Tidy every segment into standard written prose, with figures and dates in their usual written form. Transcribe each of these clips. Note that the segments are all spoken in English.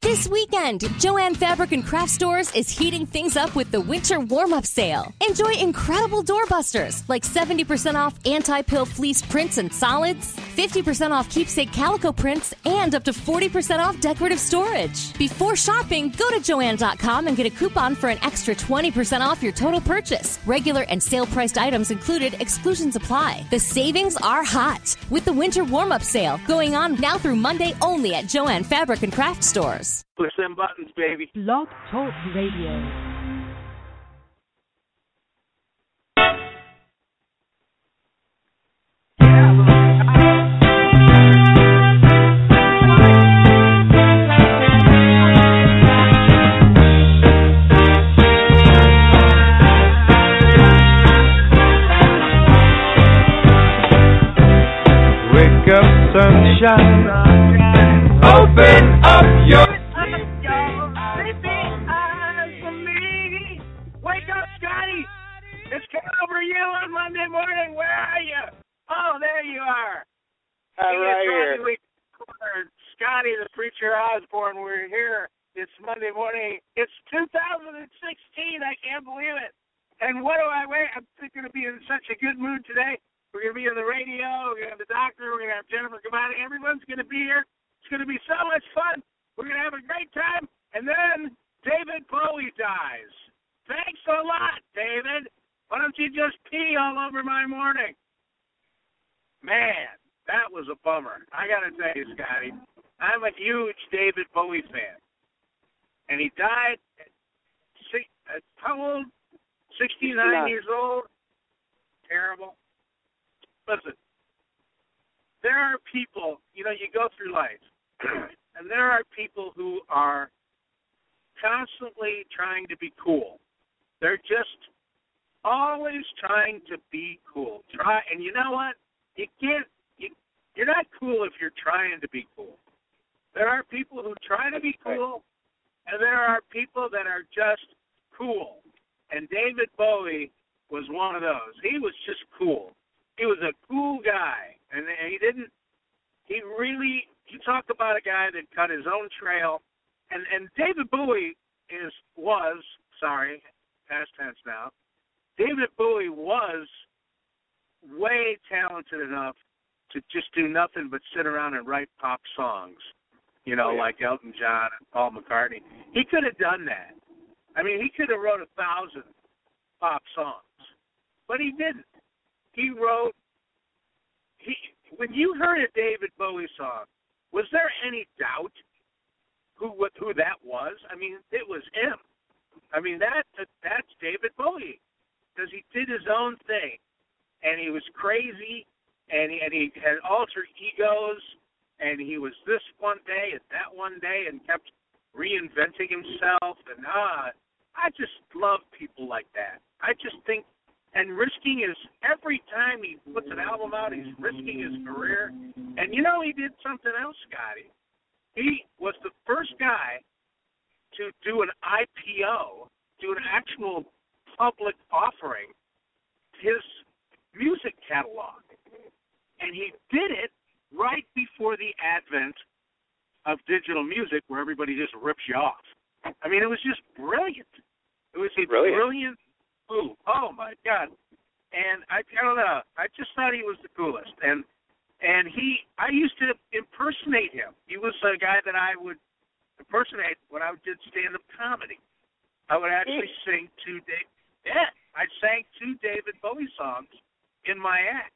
This weekend, Joann Fabric and Craft Stores is heating things up with the winter warm-up sale. Enjoy incredible doorbusters like 70% off anti-pill fleece prints and solids, 50% off keepsake calico prints, and up to 40% off decorative storage. Before shopping, go to Joann.com and get a coupon for an extra 20% off your total purchase. Regular and sale-priced items included, exclusions apply. The savings are hot with the winter warm-up sale going on now through Monday only at Joann Fabric and Craft Stores. Push them buttons, baby. Blog Talk Radio. Wake up, sunshine. Open up your It's Conover U on Monday morning. Where are you? Oh, there you are. Right here. Scotty, the preacher Osborne, we're here. It's Monday morning. It's 2016. I can't believe it. And what do I wait? I'm going to be in such a good mood today. We're going to be on the radio. We're going to have the doctor. We're going to have Jennifer come out. Everyone's going to be here. It's going to be so much fun. We're going to have a great time. And then David Bowie dies. Thanks a lot, David. Why don't you just pee all over my morning? Man, that was a bummer. I got to tell you, Scotty, I'm a huge David Bowie fan. And he died at how old? 69 years old? Terrible. Listen, there are people, you go through life, and there are people who are constantly trying to be cool. They're just always trying to be cool. And you know what? You're not cool if you're trying to be cool. There are people who try to be cool, and there are people that are just cool. And David Bowie was one of those. He was just cool. He was a cool guy. And you talk about a guy that cut his own trail. And David Bowie past tense now, David Bowie was way talented enough to just do nothing but sit around and write pop songs, like Elton John and Paul McCartney. He could have done that. I mean, he could have wrote 1,000 pop songs, but he didn't. When you heard a David Bowie song, was there any doubt who that was? I mean, it was him. I mean, that's David Bowie, because he did his own thing, and he was crazy, and he had alter egos, and he was this one day and that one day, and kept reinventing himself. And I just love people like that. I just think, and risking every time he puts an album out, he's risking his career. And he did something else, Scotty. He was the first guy to do an IPO, do an actual public offering, his music catalog. And he did it right before the advent of digital music, where everybody just rips you off. I mean, it was just brilliant. It was a brilliant move. Oh, my God. And I don't know. I just thought he was the coolest. And I used to impersonate him. He was a guy that I would impersonate when I did stand-up comedy. I would actually sing I sang 2 David Bowie songs in my act.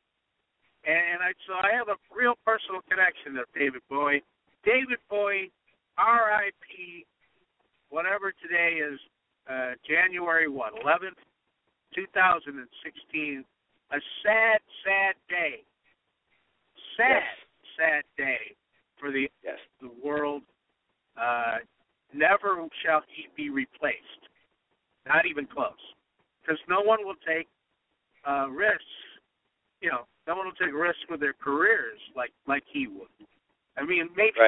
And so I have a real personal connection to David Bowie. David Bowie, R.I.P., whatever today is, January 11th, 2016. A sad, sad day. Sad day for the world. Never shall he be replaced. Not even close. Because no one will take risks. No one will take risks with their careers like he would. I mean, maybe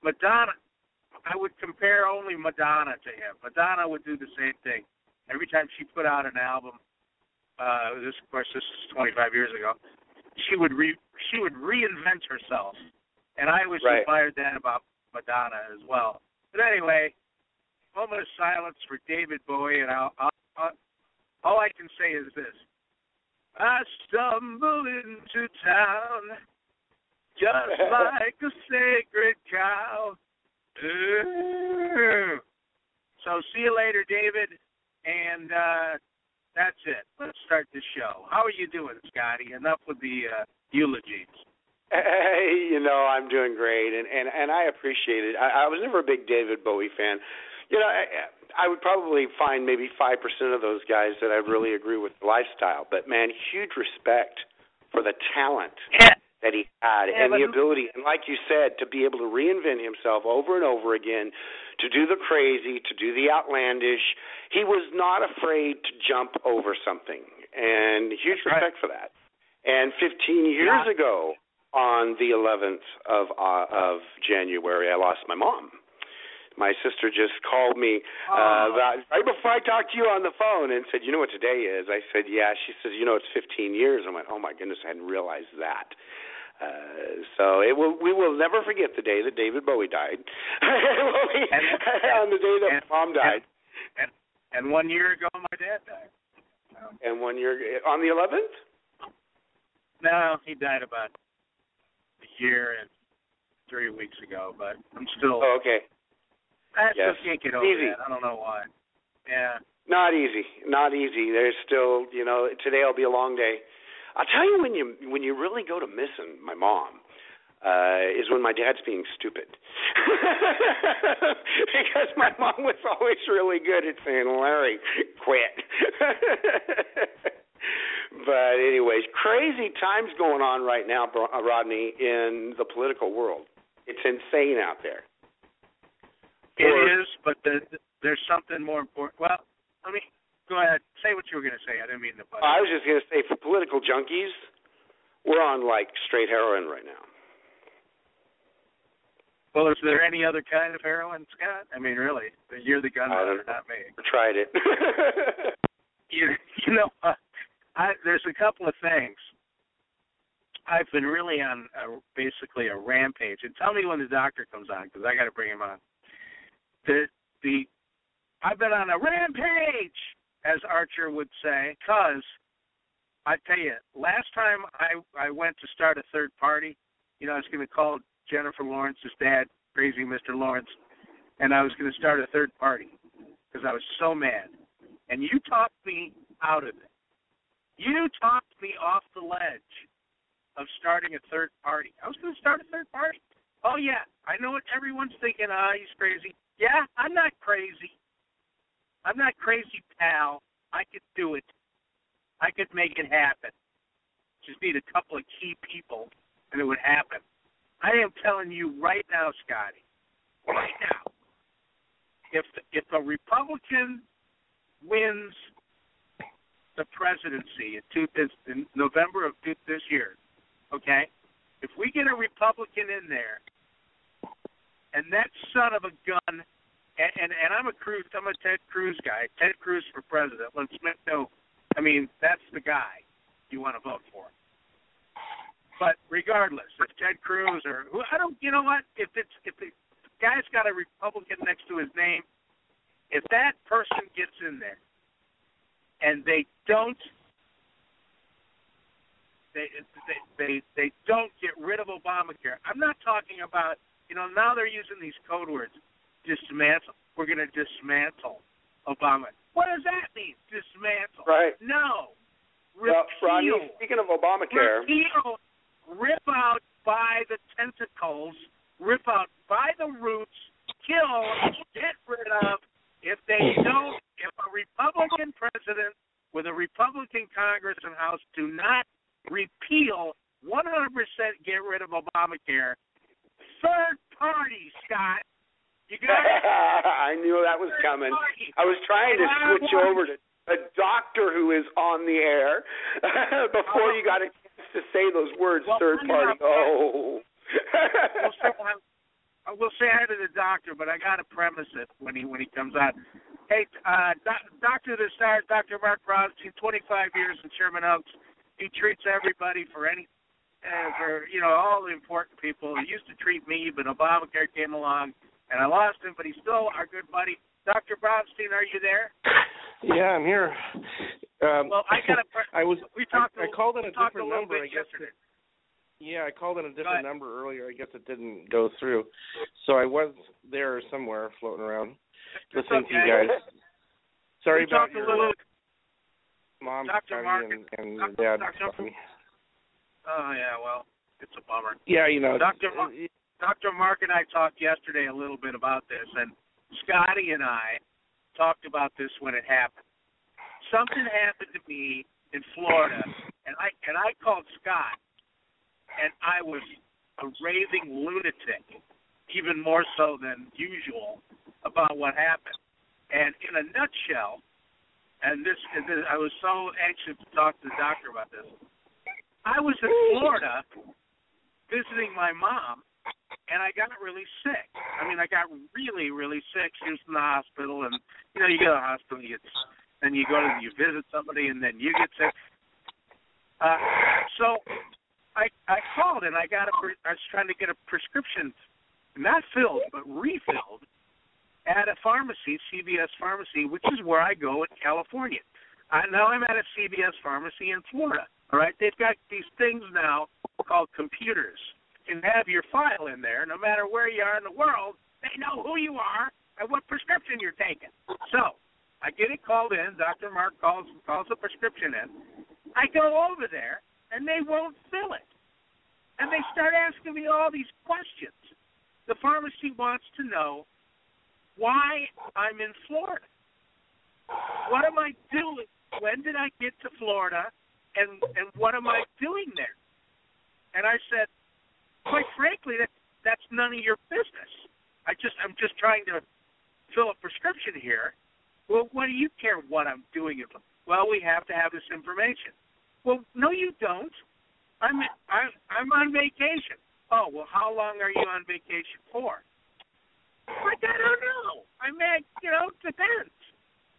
Madonna. I would compare only Madonna to him. Madonna would do the same thing. Every time she put out an album, this is 25 years ago, she would reinvent herself, and I always admired that about Madonna as well. But anyway, moment of silence for David Bowie, and all I can say is this. I stumble into town just like a sacred cow. Ooh. So see you later, David, and that's it. Let's start the show. How are you doing, Scotty? Enough with the eulogies. Hey, I'm doing great, and I appreciate it. I was never a big David Bowie fan. I would probably find maybe 5% of those guys that I really agree with the lifestyle. But, man, huge respect for the talent that he had and the ability, and like you said, to be able to reinvent himself over and over again, to do the crazy, to do the outlandish. He was not afraid to jump over something, and huge respect for that. And 15 years ago, on the 11th of January, I lost my mom. My sister just called me right before I talked to you on the phone and said, "You know what today is?" I said, "Yeah." She says, "It's 15 years." I went, "Oh, my goodness, I hadn't realized that." So we will never forget the day that David Bowie died, on the day that Mom died. And 1 year ago, my dad died. And 1 year, on the 11th? No, he died about a year and 3 weeks ago, but I'm still... Oh, okay. I still can't get over that. I don't know why. Yeah. Not easy. Not easy. There's still, today will be a long day. I'll tell you when you really go to missing my mom is when my dad's being stupid. Because my mom was always really good at saying, "Larry, quit." But anyways, crazy times going on right now, Rodney, in the political world. It's insane out there. It is, but there's something more important. Well, go ahead. Say what you were going to say. I didn't mean to butt in. I was just going to say, for political junkies, we're on, straight heroin right now. Well, is there any other kind of heroin, Scott? Really, you're the gunrunner, not me. I tried it. There's a couple of things. I've been really on basically a rampage. And tell me when the doctor comes on, because I got to bring him on. I've been on a rampage, as Archer would say, because I tell you, last time I went to start a third party, I was going to call Jennifer Lawrence's dad, Crazy Mr. Lawrence, and I was going to start a third party because I was so mad. And you talked me out of it. You talked me off the ledge of starting a third party. I was going to start a third party. Oh, yeah, I know what everyone's thinking. He's crazy. Yeah, I'm not crazy. I'm not crazy, pal. I could do it. I could make it happen. Just need a couple of key people, and it would happen. I am telling you right now, Scotty, right now, if a Republican wins the presidency in November of this year, okay, if we get a Republican in there, and that son of a gun, and I'm a Ted Cruz guy. Ted Cruz for president. Let's make no. That's the guy you want to vote for. But regardless, if Ted Cruz or you know what? If the guy's got a Republican next to his name, if that person gets in there, and they don't get rid of Obamacare. I'm not talking about. Now they're using these code words. Dismantle. We're going to dismantle Obama. What does that mean? Dismantle. Right. No. Repeal. Well, Rodney, speaking of Obamacare. Repeal. Rip out by the tentacles. Rip out by the roots. Kill. Get rid of. If a Republican president with a Republican Congress and House do not repeal, 100% get rid of Obamacare, third party, Scott. You got it? I knew that was coming. I was trying to switch over to a doctor who is on the air before you got a chance to say those words, third party. Oh. We'll say hi to the doctor, but I got to premise it when he comes out. Hey, Doctor of the Stars, Dr. Mark Rothstein, 25 years in Sherman Oaks. He treats everybody for all the important people. He used to treat me, but Obamacare came along. and I lost him, but he's still our good buddy. Dr. Bronstein, are you there? Yeah, I'm here. Well, I got I called in a different number. I guess. I called in a different number earlier. I guess it didn't go through. So I was there somewhere floating around listening to you guys. Sorry about your mom and your dad. Oh, yeah, well, it's a bummer. Yeah, you know. Dr. Mark and I talked yesterday a little bit about this, and Scotty and I talked about this when it happened. Something happened to me in Florida, and I called Scott, and I was a raving lunatic, even more so than usual, about what happened. And in a nutshell, and this I was so anxious to talk to the doctor about this. I was in Florida visiting my mom, and I got really sick. I mean, I got really, really sick. She was in the hospital, and, you know, you go to the hospital, you visit somebody, and then you get sick. So I called, and I was trying to get a prescription, not filled, but refilled, at a pharmacy, CVS Pharmacy, which is where I go in California. Now I'm at a CVS Pharmacy in Florida, all right? They've got these things now called computers. You can have your file in there. No matter where you are in the world, they know who you are and what prescription you're taking. So I get it called in. Dr. Mark calls the prescription in. I go over there, and they won't fill it. And they start asking me all these questions. The pharmacy wants to know why I'm in Florida. What am I doing? When did I get to Florida, and what am I doing there? And I said, quite frankly, that's none of your business. I'm just trying to fill a prescription here. Well, what do you care what I'm doing? Well, we have to have this information. Well, no, you don't. I'm on vacation. Oh, well, how long are you on vacation for? Like, I don't know. I mean, it depends.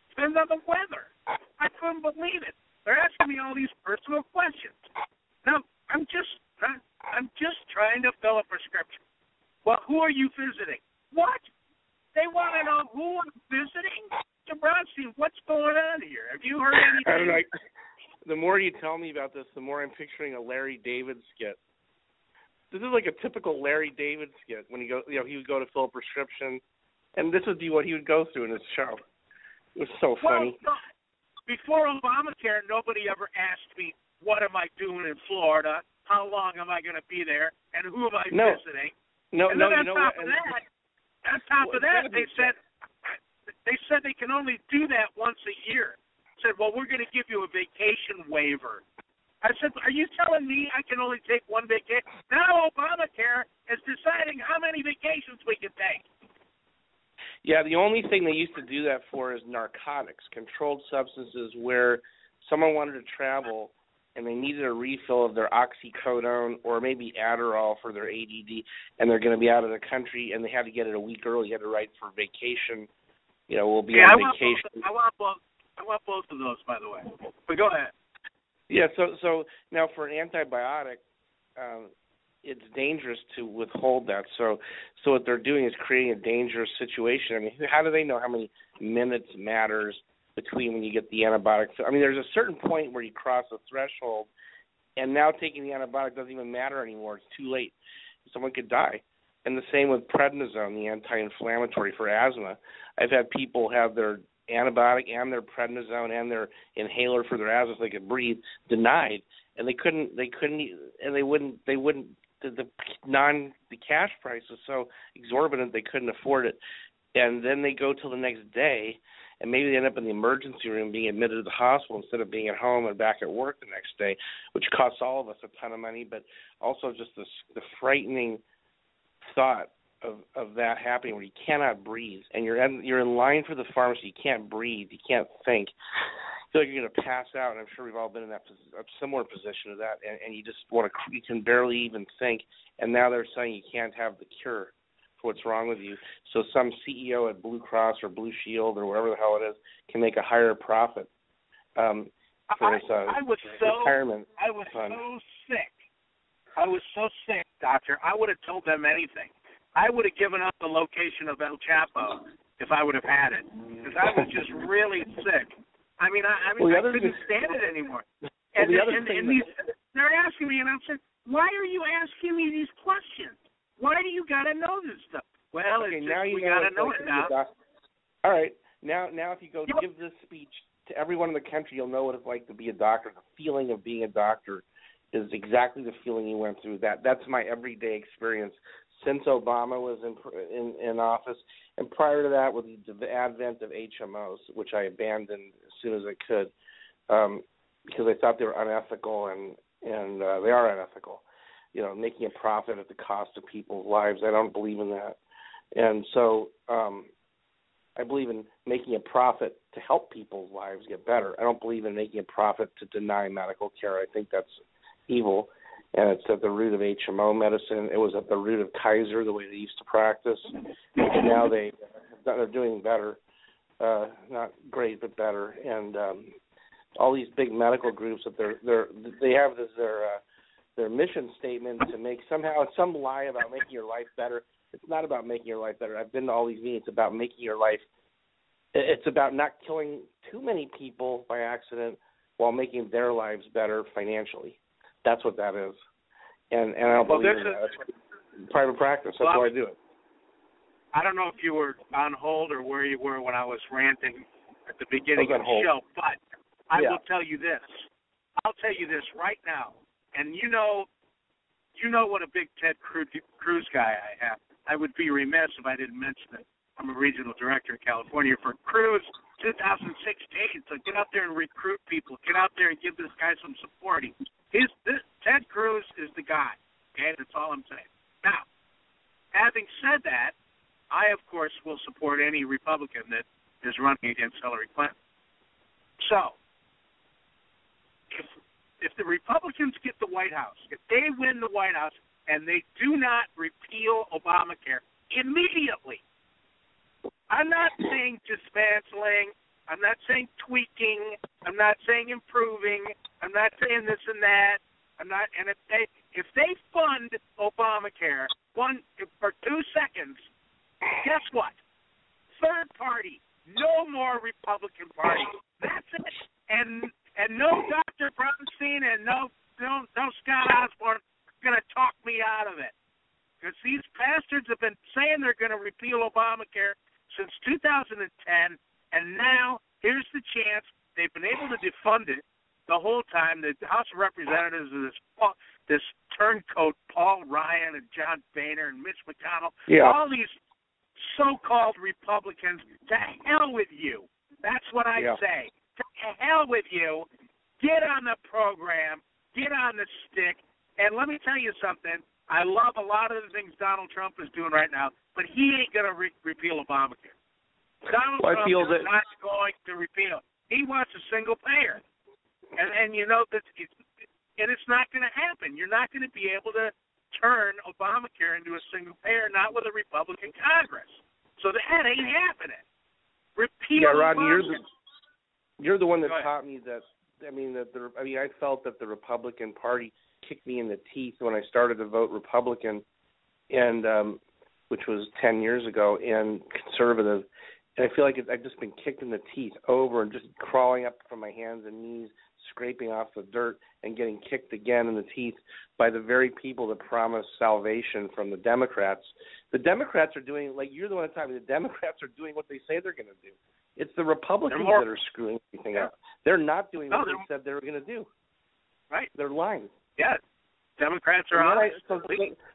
Depends on the weather. I couldn't believe it. They're asking me all these personal questions. Now, I'm just trying to fill a prescription. Well, who are you visiting? What? They want to know who I'm visiting? Mr. Bronstein, what's going on here? Have you heard anything? I don't know. The more you tell me about this, the more I'm picturing a Larry David skit. This is like a typical Larry David skit when he would go to fill a prescription, and this would be what he would go through in his show. It was so funny. Well, before Obamacare, nobody ever asked me, what am I doing in Florida? How long am I going to be there? And who am I visiting? On top of that, they said they can only do that once a year. Said, well, we're going to give you a vacation waiver. I said, are you telling me I can only take one vacation? Now Obamacare is deciding how many vacations we can take. Yeah, the only thing they used to do that for is narcotics, controlled substances, where someone wanted to travel and they needed a refill of their oxycodone or maybe Adderall for their ADD, and they're going to be out of the country, and they had to get it a week early. You had to write for vacation. We'll be on vacation. I want both of those, by the way. But go ahead. Yeah, so now for an antibiotic, it's dangerous to withhold that. So what they're doing is creating a dangerous situation. I mean, how do they know how many minutes matters between when you get the antibiotic? I mean, there's a certain point where you cross a threshold, and now taking the antibiotic doesn't even matter anymore. It's too late. Someone could die. And the same with prednisone, the anti-inflammatory for asthma. I've had people have their antibiotic and their prednisone and their inhaler for their asthma so they could breathe denied, and they wouldn't. The cash price was so exorbitant they couldn't afford it, and then they go till the next day, and maybe they end up in the emergency room being admitted to the hospital instead of being at home and back at work the next day, which costs all of us a ton of money, but also just the frightening thought of that happening where you cannot breathe, and you're in line for the pharmacy. You can't breathe. You can't think. You feel like you're going to pass out, and I'm sure we've all been in a similar position to that, and you just you can barely even think, and now they're saying you can't have the cure for what's wrong with you. So some CEO at Blue Cross or Blue Shield or whatever the hell it is can make a higher profit for his retirement fund. I was so sick, doctor. I would have told them anything. I would have given up the location of El Chapo if I would have had it, because I was just really sick. I couldn't stand it anymore. And they're asking me, and I'm saying, why are you asking me these questions? Why do you got to know this stuff? Well, okay, it's now just, you we got to know it now. All right. Now if you go give this speech to everyone in the country, you'll know what it's like to be a doctor. The feeling of being a doctor is exactly the feeling you went through. That's my everyday experience since Obama was in office, and prior to that, with the advent of HMOs, which I abandoned as soon as I could, because I thought they were unethical, and they are unethical. You know, making a profit at the cost of people's lives. I don't believe in that, and so I believe in making a profit to help people's lives get better. I don't believe in making a profit to deny medical care. I think that's evil, and it's at the root of HMO medicine. It was at the root of Kaiser, the way they used to practice. Now they're doing better, not great, but better. And all these big medical groups that they have this their mission statement to make somehow some lie about making your life better. It's not about making your life better. I've been to all these meetings. It's about making your life. It's about not killing too many people by accident while making their lives better financially. That's what that is. And I don't believe in that. It's private practice. That's why I do it. I don't know if you were on hold or where you were when I was ranting at the beginning of the show, but I will tell you this. I'll tell you this right now. And you know what a big Ted Cruz guy I am. I would be remiss if I didn't mention it. I'm a regional director in California for Cruz 2016. So get out there and recruit people. Get out there and give this guy some support. Ted Cruz is the guy. Okay, that's all I'm saying. Now, having said that, I, of course, will support any Republican that is running against Hillary Clinton. So, if the Republicans get the White House, if they win the White House and they do not repeal Obamacare immediately, I'm not saying dismantling, I'm not saying tweaking, I'm not saying improving, I'm not saying this and that. And if they fund Obamacare for 2 seconds, guess what? Third party, no more Republican Party. That's it. And no Dr. Bronstein and no Scott Osborne are going to talk me out of it. Because these bastards have been saying they're going to repeal Obamacare since 2010, and now here's the chance. They've been able to defund it the whole time. The House of Representatives is this turncoat Paul Ryan and John Boehner and Mitch McConnell, all these so-called Republicans. To hell with you. That's what I say. To hell with you. Get on the program. Get on the stick. And let me tell you something. I love a lot of the things Donald Trump is doing right now, but he ain't going to repeal Obamacare. Donald Trump is not going to repeal. He wants a single payer. And you know that it's not going to happen. You're not going to be able to turn Obamacare into a single payer, not with a Republican Congress. So that ain't happening. Repeal Rodney, Obamacare. you're the one that taught me that. I felt that the Republican Party kicked me in the teeth when I started to vote Republican, and which was 10 years ago, and conservative. And I feel like I've just been kicked in the teeth over and just crawling up from my hands and knees, scraping off the dirt and getting kicked again in the teeth by the very people that promise salvation from the Democrats. The Democrats are doing, like you're the one telling me, the Democrats are doing what they say they're going to do. It's the Republicans that are screwing everything up. They're not doing what they said they were going to do. Right. They're lying. Yeah. Democrats are honest.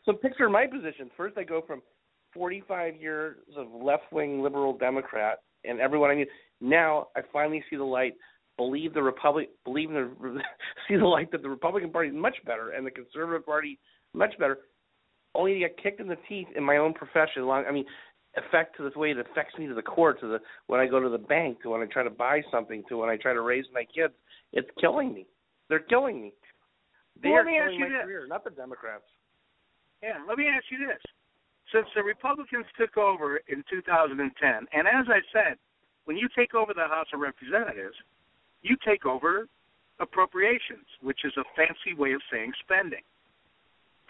So picture my position. First I go from 45 years of left-wing liberal Democrat and everyone I need. Now I finally see the light. See the light that the Republican Party is much better and the Conservative Party much better. Only to get kicked in the teeth in my own profession. Affect to the way it affects me to the core, when I go to the bank, to when I try to buy something, to when I try to raise my kids. It's killing me. They're killing me. They are killing my career, not the Democrats. Yeah, let me ask you this. Since the Republicans took over in 2010, and as I said, when you take over the House of Representatives, you take over appropriations, which is a fancy way of saying spending.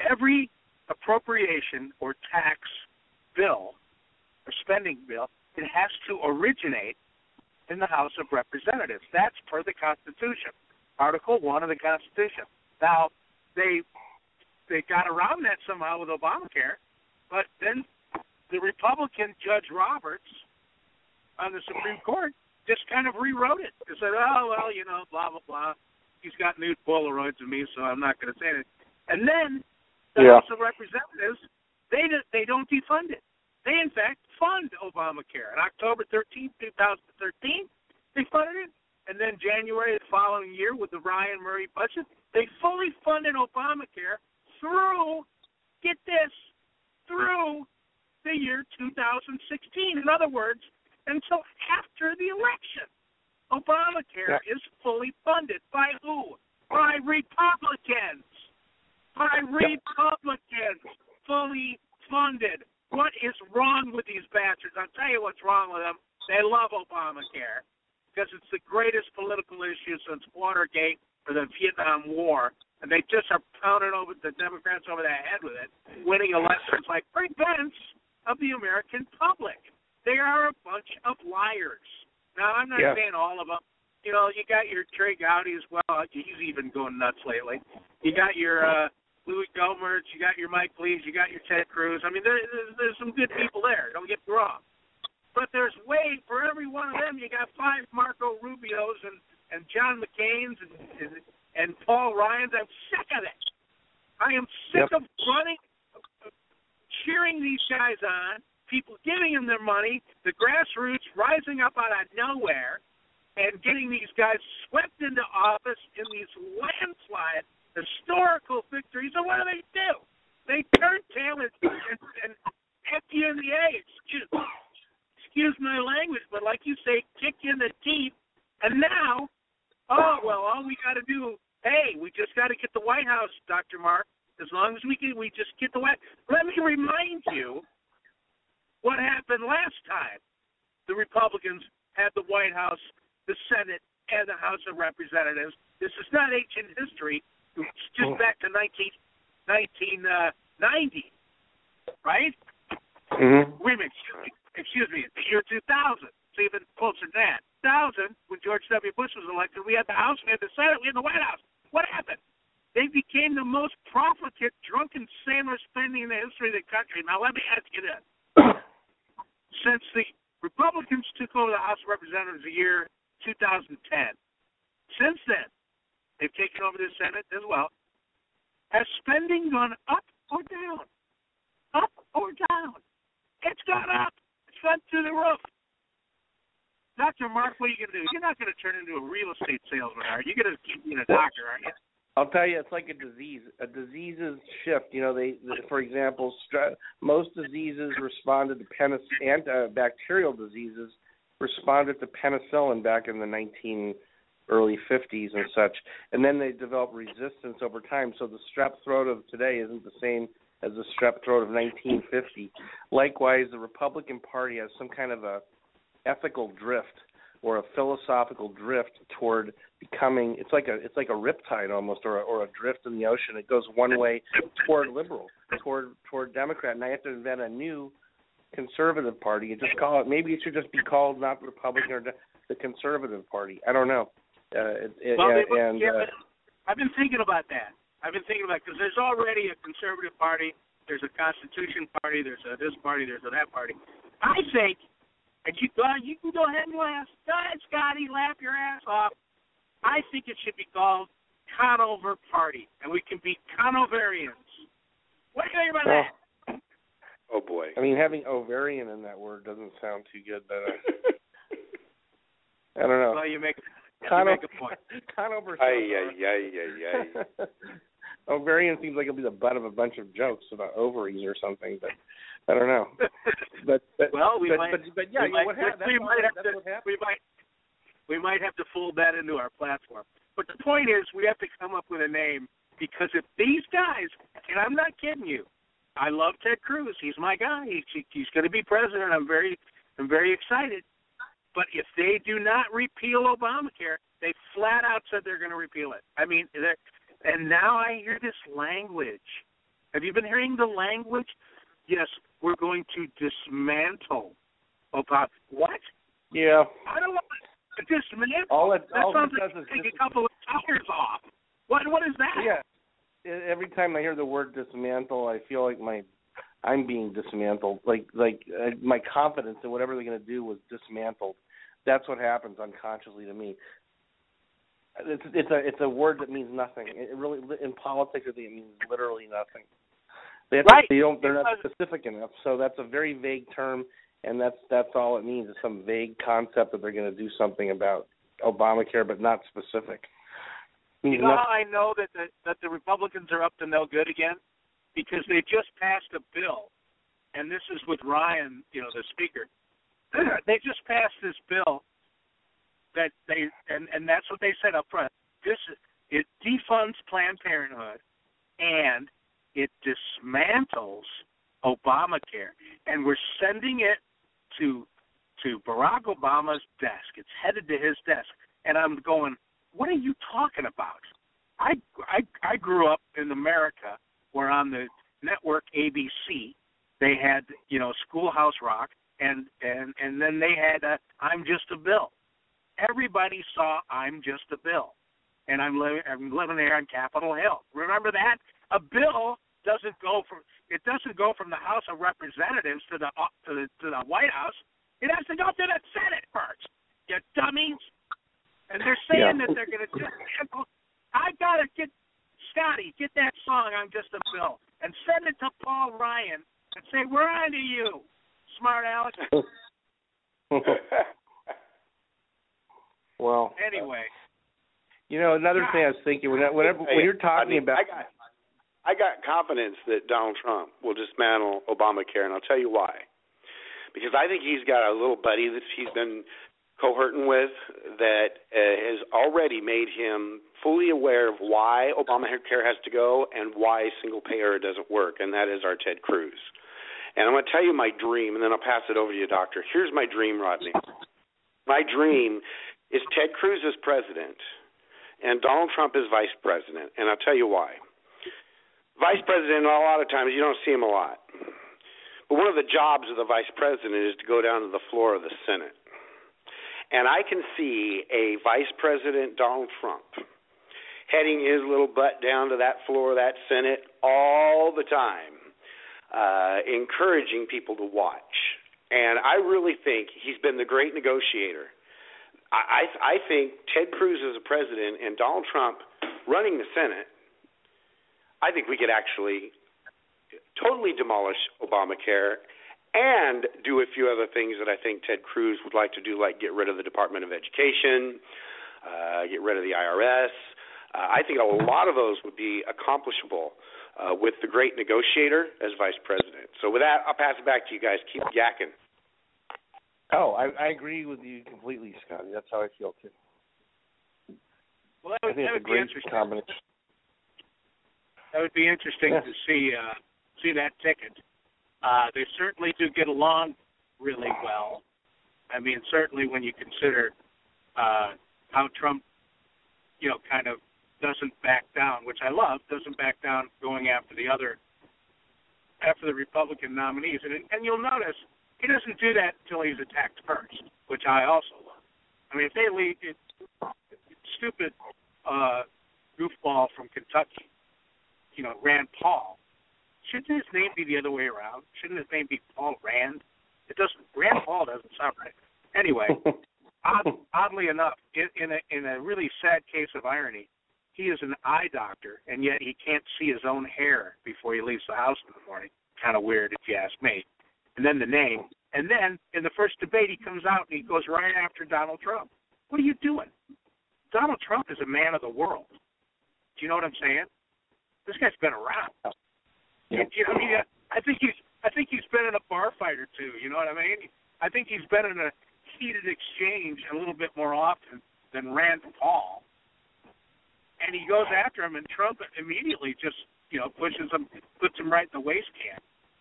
Every appropriation or tax bill or spending bill, it has to originate in the House of Representatives. That's per the Constitution, Article 1 of the Constitution. Now, they got around that somehow with Obamacare, but then the Republican Judge Roberts on the Supreme Court just kind of rewrote it. They said, oh, well, blah, blah, blah. He's got nude Polaroids of me, so I'm not going to say it. And then the House of Representatives, they don't defund it. They, in fact, fund Obamacare. On October 13, 2013, they funded it. And then January the following year with the Ryan Murray budget, they fully funded Obamacare through, get this, through the year 2016. In other words, until after the election. Obamacare is fully funded. By who? By Republicans. By Republicans. Fully funded. What is wrong with these bastards? I'll tell you what's wrong with them. They love Obamacare because it's the greatest political issue since Watergate or the Vietnam War, and they just are pounding over the Democrats over the head with it, winning elections like Frank Pence of the American public. They are a bunch of liars. Now, I'm not saying all of them. You got your Trey Gowdy as well. He's even going nuts lately. You got your Louis Gohmert, you got your Mike Lees, you got your Ted Cruz. I mean, there's some good people there. Don't get me wrong. But there's way, for every one of them, you got 5 Marco Rubios and John McCain's and Paul Ryans. I'm sick of it. I am sick of cheering these guys on, people giving them their money, the grassroots rising up out of nowhere and getting these guys swept into office in these landslide historical victories. And what do? They turn tail and F you in the A. Excuse my language, but like you say, kick you in the teeth. And now, all we got to do, we just got to get the White House, Dr. Mark. As long as we just get the White. Let me remind you what happened last time. The Republicans had the White House, the Senate, and the House of Representatives. This is not ancient history. It's just back to 1990, right? Mm-hmm. Wait a minute, excuse me, the year 2000. So even closer than that. 2000, when George W. Bush was elected, we had the House, we had the Senate, we had the White House. What happened? They became the most profligate, drunken sailor spending in the history of the country. Now, let me ask you this. Since the Republicans took over the House of Representatives the year 2010, since then, they've taken over the Senate as well. Has spending gone up or down? Up or down? It's gone up. It's gone through the roof. Dr. Mark, what are you going to do? You're not going to turn into a real estate salesman, are you? You're going to keep being a doctor, aren't you? I'll tell you, it's like a disease. A diseases shift. For example, most diseases responded to bacterial diseases responded to penicillin back in the early 50s and such, and then they developed resistance over time. So the strep throat of today isn't the same as the strep throat of 1950. Likewise, the Republican Party has some kind of a ethical drift or a philosophical drift toward becoming, it's like a riptide almost, or a drift in the ocean. It goes one way toward liberal, toward Democrat, and I have to invent a new conservative party and just call it, maybe it should just be called not the Republican or the Conservative Party. I don't know. I've been thinking about that. Because there's already a Conservative Party, there's a Constitution Party, there's a this party, there's a that party. I think, and you can go ahead and laugh. Go ahead, Scotty, laugh your ass off. I think it should be called Conover Party, and we can be Conovarians. What do you think about that? Oh, boy. I mean, having ovarian in that word doesn't sound too good, but I don't know. Well, you make a point. Conover. Ovarian seems like it'll be the butt of a bunch of jokes about ovaries or something, but I don't know. But we might have to fold that into our platform. But the point is, we have to come up with a name, because if these guys, and I'm not kidding you, I love Ted Cruz. He's my guy. He's going to be president. I'm very excited. But if they do not repeal Obamacare, they flat out said they're going to repeal it. I mean, and now I hear this language. Have you been hearing the language? yes, we're going to dismantle Obama. What? Yeah. I don't want to dismantle. All it sounds does like is take a couple of tires off. What is that? Yeah. Every time I hear the word dismantle, I feel like I'm being dismantled. Like my confidence in whatever they're going to do was dismantled. That's what happens unconsciously to me. It's a word that means nothing. It really, in politics, it means literally nothing. They're not specific enough. So that's a very vague term, and that's all it means. It's some vague concept that they're going to do something about Obamacare, but not specific. You know how I know that the Republicans are up to no good again? Because they just passed a bill, and this is with Ryan, the speaker. They just passed this bill that and that's what they said up front. It defunds Planned Parenthood and it dismantles Obamacare, and we're sending it to Barack Obama's desk. It's headed to his desk, and I'm going, what are you talking about? I grew up in America where on the network ABC they had Schoolhouse Rock, and then they had I'm Just a Bill. Everybody saw I'm Just a Bill, and I'm living there on Capitol Hill. Remember that? A bill doesn't go from the House of Representatives to the White House. It has to go to the Senate first. You dummies! And they're saying that they're going to dismantle. I gotta get Scotty, get that song I'm Just a Bill and send it to Paul Ryan and say we're on to you, smart Alex. Well, anyway, another thing I was thinking when you're talking about, I got confidence that Donald Trump will dismantle Obamacare, and I'll tell you why. Because I think he's got a little buddy that he's been cohorting with that has already made him fully aware of why Obamacare has to go and why single payer doesn't work, and that is our Ted Cruz. And I'm going to tell you my dream, and then I'll pass it over to you, Doctor. Here's my dream, Rodney. My dream is Ted Cruz as president and Donald Trump as vice president, and I'll tell you why. Vice president, a lot of times you don't see him a lot. But one of the jobs of the vice president is to go down to the floor of the Senate. And I can see a vice president, Donald Trump, heading his little butt down to that floor of that Senate all the time, encouraging people to watch. And I really think he's been the great negotiator. I think Ted Cruz as a president and Donald Trump running the Senate, I think we could actually totally demolish Obamacare and do a few other things that I think Ted Cruz would like to do, like get rid of the Department of Education, get rid of the IRS. I think a lot of those would be accomplishable with the great negotiator as vice president. So with that, I'll pass it back to you guys. Keep yakking. Oh, I agree with you completely, Scotty. That's how I feel, too. Well, that would be interesting. Combination. That would be interesting to see that ticket. They certainly do get along really well. I mean, certainly when you consider how Trump, kind of doesn't back down, which I love, doesn't back down going after the Republican nominees. And you'll notice he doesn't do that until he's attacked first, which I also love. I mean, if they leave, stupid goofball from Kentucky, Rand Paul, shouldn't his name be the other way around? Shouldn't his name be Paul Rand? It doesn't. Rand Paul doesn't sound right. Anyway, oddly enough, in a really sad case of irony, he is an eye doctor, and yet he can't see his own hair before he leaves the house in the morning. Kind of weird, if you ask me. And then the name. And then in the first debate, he comes out and he goes right after Donald Trump. What are you doing? Donald Trump is a man of the world. Do you know what I'm saying? This guy's been around. Yep. I think he's been in a bar fight or two. You know what I mean? I think he's been in a heated exchange a little bit more often than Rand Paul. And he goes after him, and Trump immediately just pushes him, puts him right in the waist can.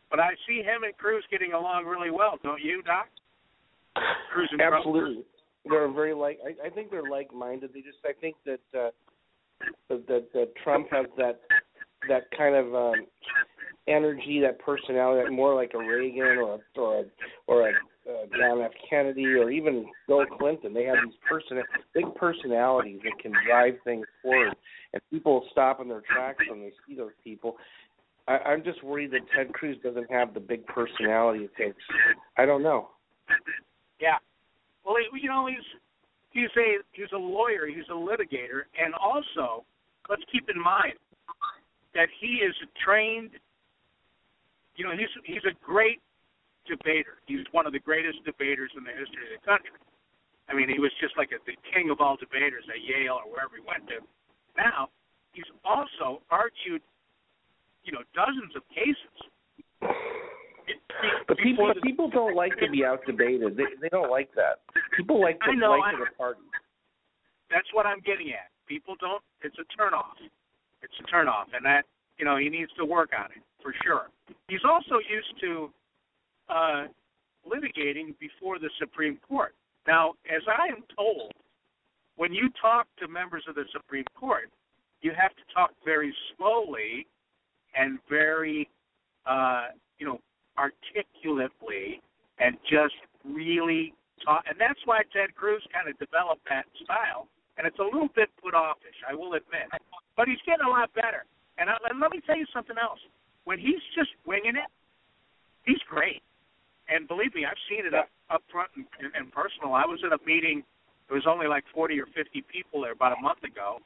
But I see him and Cruz getting along really well, don't you, Doc? Cruz and Absolutely. Trump. They're very I think they're like-minded. I think that Trump has that kind of energy, that personality, more like a Reagan or a John F. Kennedy or even Bill Clinton. They have these big personalities that can drive things forward, and people stop in their tracks when they see those people. I'm just worried that Ted Cruz doesn't have the big personality it takes. I don't know. Yeah. Well, he's a lawyer, he's a litigator, and also let's keep in mind that he is a trained. He's a great debater. He's one of the greatest debaters in the history of the country. I mean, he was just like the king of all debaters at Yale or wherever he went to. Now, he's also argued, dozens of cases. But people don't like to be out-debated. They don't like that. People like to like to the party. That's what I'm getting at. People don't. It's a turnoff. It's a turnoff, and that he needs to work on it for sure. He's also used to litigating before the Supreme Court. Now, as I am told, when you talk to members of the Supreme Court, you have to talk very slowly and very, articulately, and just really talk. And that's why Ted Cruz kind of developed that style. And it's a little bit put offish, I will admit. But he's getting a lot better. And let me tell you something else. When he's just winging it, he's great. And believe me, I've seen it up front and personal. I was at a meeting. There was only like 40 or 50 people there about a month ago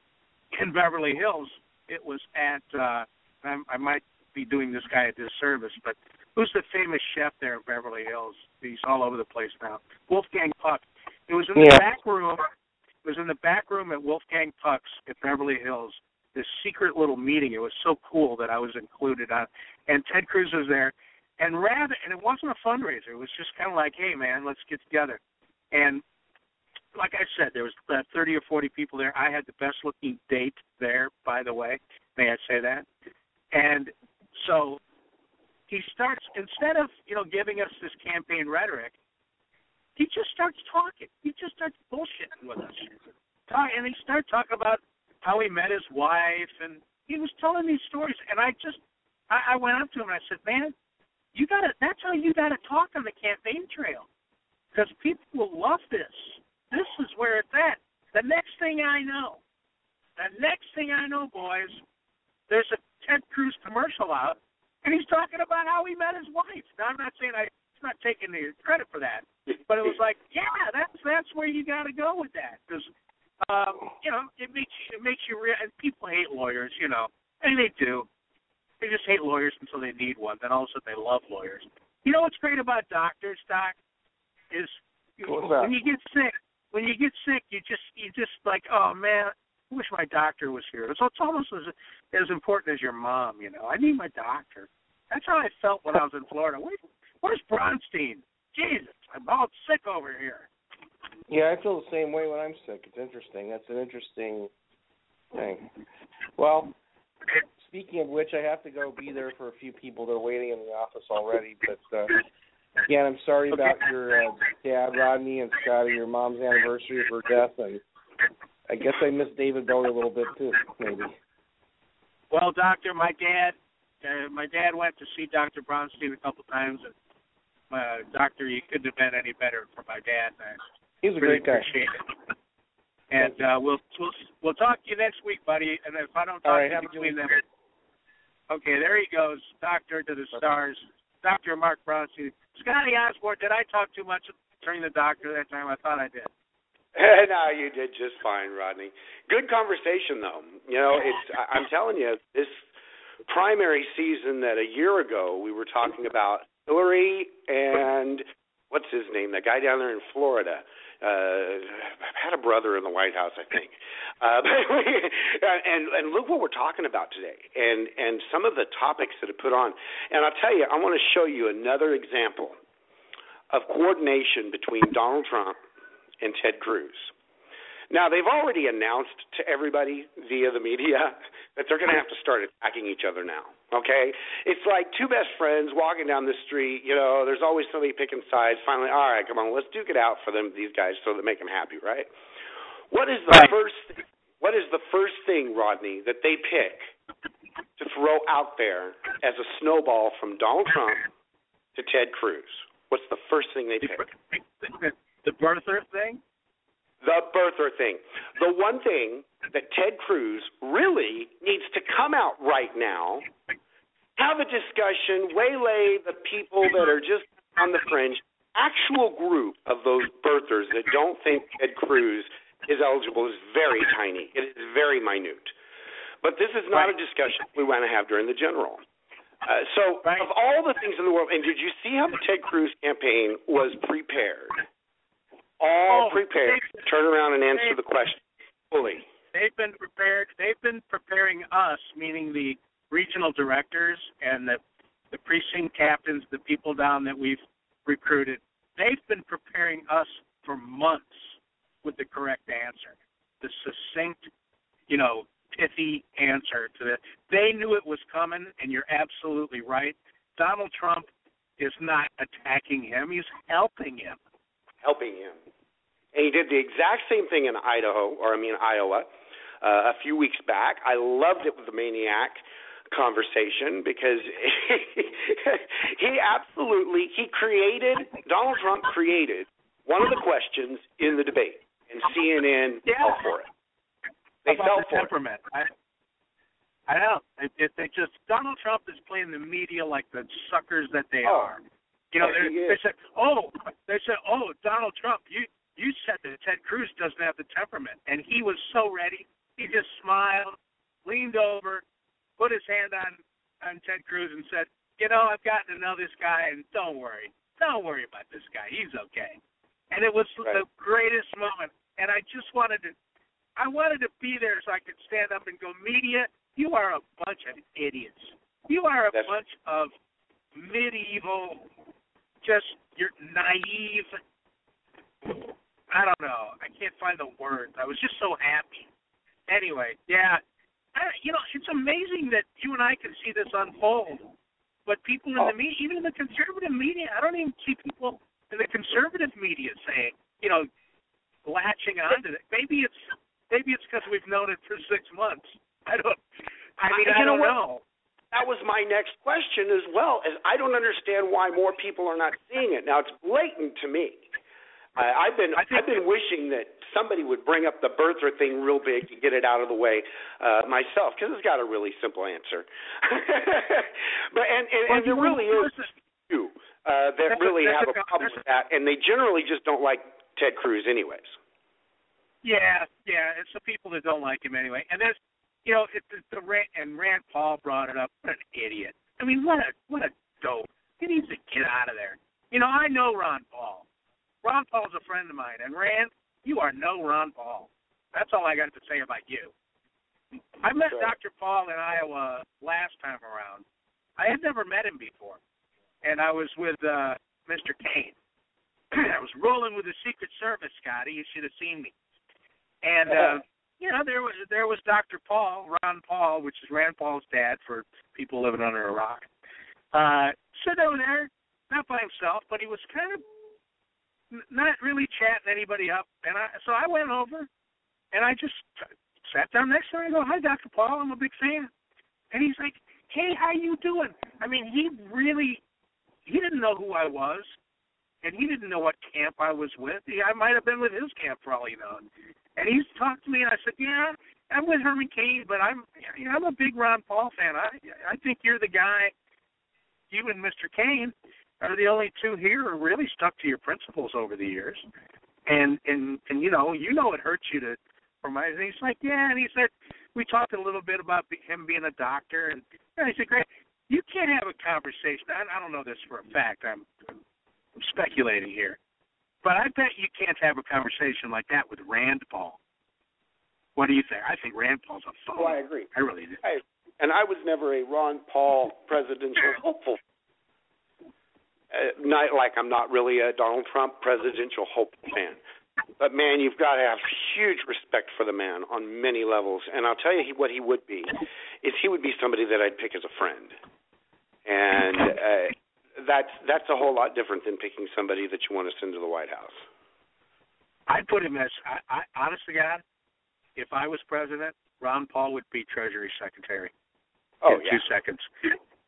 in Beverly Hills. It was at, I might be doing this guy a disservice, but who's the famous chef there in Beverly Hills? He's all over the place now. Wolfgang Puck. It was in the back room. It was in the back room at Wolfgang Puck's at Beverly Hills. This secret little meeting. It was so cool that I was included on. And Ted Cruz was there. And it wasn't a fundraiser. It was just kind of like, hey, man, let's get together. And like I said, there was 30 or 40 people there. I had the best-looking date there, by the way. May I say that? And so he starts, instead of, giving us this campaign rhetoric, he just starts talking. He just starts bullshitting with us. And he started talking about how he met his wife, and he was telling these stories. And I went up to him and I said, man, that's how you gotta talk on the campaign trail, because people will love this. This is where it's at. The next thing I know, boys, there's a Ted Cruz commercial out, and he's talking about how he met his wife. Now, I'm not saying he's not taking the credit for that, but it was like, yeah, that's where you got to go with that, because it makes you real. And people hate lawyers, and they do. They just hate lawyers until they need one. Then all of a sudden they love lawyers. You know what's great about doctors, Doc, is when you get sick, you just like, oh man, I wish my doctor was here. So it's almost as important as your mom, I need my doctor. That's how I felt when I was in Florida. Where's Bronstein? Jesus, I'm all sick over here. Yeah, I feel the same way when I'm sick. It's interesting. That's an interesting thing. Well, speaking of which, I have to go be there for a few people. They're waiting in the office already. But, again, I'm sorry about your dad, Rodney, and Scotty, your mom's anniversary of her death. And I guess I miss David Bowie a little bit, too, maybe. Well, Doctor, my dad went to see Dr. Bronstein a couple times. And, Doctor, you couldn't have been any better for my dad. He was a great guy. Appreciate it. And we'll talk to you next week, buddy. And if I don't talk to you between them, okay, there he goes, Doctor to the stars, Dr. Mark Bronstein. Scotty Osborne, did I talk too much during the doctor that time? I thought I did. No, you did just fine, Rodney. Good conversation, though. I'm telling you, this primary season that a year ago we were talking about Hillary and what's his name, that guy down there in Florida. Had a brother in the White House, I think. And look what we're talking about today, and some of the topics that are put on. And I'll tell you, I want to show you another example of coordination between Donald Trump and Ted Cruz. Now, they've already announced to everybody via the media that they're going to have to start attacking each other now, okay? It's like two best friends walking down the street. There's always somebody picking sides. Finally, all right, come on, let's duke it out for these guys so that make them happy, right? What is the first thing, Rodney, that they pick to throw out there as a snowball from Donald Trump to Ted Cruz, what's the first thing they pick? The birther thing? The birther thing. The one thing that Ted Cruz really needs to come out right now, have a discussion, waylay the people that are just on the fringe, actual group of those birthers that don't think Ted Cruz is eligible is very tiny. It is very minute. But this is not a discussion we want to have during the general. Of all the things in the world, and did you see how the Ted Cruz campaign was prepared? Prepared to turn around and answer the question fully. They've been prepared. They've been preparing us, meaning the regional directors and the precinct captains, the people down that we've recruited. They've been preparing us for months with the correct answer, the succinct, pithy answer to that. They knew it was coming, and you're absolutely right. Donald Trump is not attacking him. He's helping him. And he did the exact same thing in Iowa, a few weeks back. I loved it with the Maniac conversation because Donald Trump created one of the questions in the debate, and CNN fell for it. They fell for temperament. I know. They just Donald Trump is playing the media like the suckers that they are. They said, Donald Trump, you said that Ted Cruz doesn't have the temperament, and he was so ready. He just smiled, leaned over, put his hand on Ted Cruz, and said, I've gotten to know this guy, and don't worry about this guy. He's okay. And it was the greatest moment. And I just wanted to be there so I could stand up and go, media, you are a bunch of idiots. You are a bunch of medieval, you're naive. I don't know. I can't find the words. I was just so happy. Anyway, it's amazing that you and I can see this unfold. But people in the media, even in the conservative media, I don't even see people in the conservative media saying, latching onto it. Maybe it's because we've known it for 6 months. I don't know. That was my next question as well. As I don't understand why more people are not seeing it. Now it's blatant to me. I've been wishing that somebody would bring up the birther thing real big to get it out of the way myself, because it's got a really simple answer. But there really is few that really have a problem with that, and they generally just don't like Ted Cruz anyways. Yeah, it's the people that don't like him anyway. And there's, and Rand Paul brought it up. What an idiot! I mean, what a dope. He needs to get out of there. I know Ron Paul. Ron Paul's a friend of mine, and Rand, you are no Ron Paul. That's all I got to say about you. I met Dr. Paul in Iowa last time around. I had never met him before, and I was with Mr. Kane. I was rolling with the Secret Service, Scotty. You should have seen me. And there was Dr. Paul, Ron Paul, which is Rand Paul's dad for people living under a rock. Sitting over there, not by himself, but he was kind of not really chatting anybody up. And so I went over, and I just sat down next to him and I go, "Hi, Dr. Paul, I'm a big fan." And he's like, "Hey, how you doing?" I mean, he didn't know who I was, and he didn't know what camp I was with. I might have been with his camp for all you know. And he's talked to me, and I said, "Yeah, I'm with Herman Cain, but I'm a big Ron Paul fan. I think you're the guy. You and Mr. Cain are the only two here who really stuck to your principles over the years. And it hurts you to remind." And he's like, "Yeah." And he said, we talked a little bit about him being a doctor. And I said, "Great, you can't have a conversation." I don't know this for a fact. I'm speculating here. But I bet you can't have a conversation like that with Rand Paul. What do you think? I think Rand Paul's a phone. Oh, I agree. I really do. And I was never a Ron Paul presidential hopeful. I'm not really a Donald Trump presidential hopeful fan. But, man, you've got to have huge respect for the man on many levels. And I'll tell you what he would be, is he would be somebody that I'd pick as a friend. And that's a whole lot different than picking somebody that you want to send to the White House. I'd put him as, honest to God, if I was president, Ron Paul would be Treasury Secretary. in 2 seconds.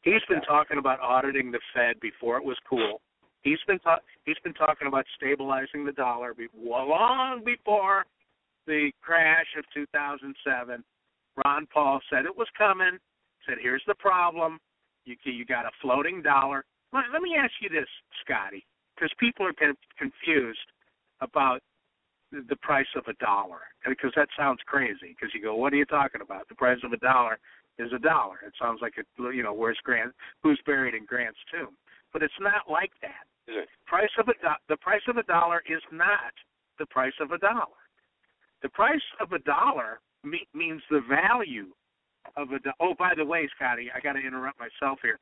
He's been talking about auditing the Fed before it was cool. He's been talking about stabilizing the dollar long before the crash of 2007. Ron Paul said it was coming. Said, here's the problem. You got a floating dollar. Let me ask you this, Scotty, because people are kind of confused about the price of a dollar, because that sounds crazy. Because you go, what are you talking about? The price of a dollar is a dollar. It sounds like who's buried in Grant's tomb, but it's not like that. The price of a dollar is not the price of a dollar. The price of a dollar means the value of a dollar. Oh, by the way, Scotty, I got to interrupt myself here.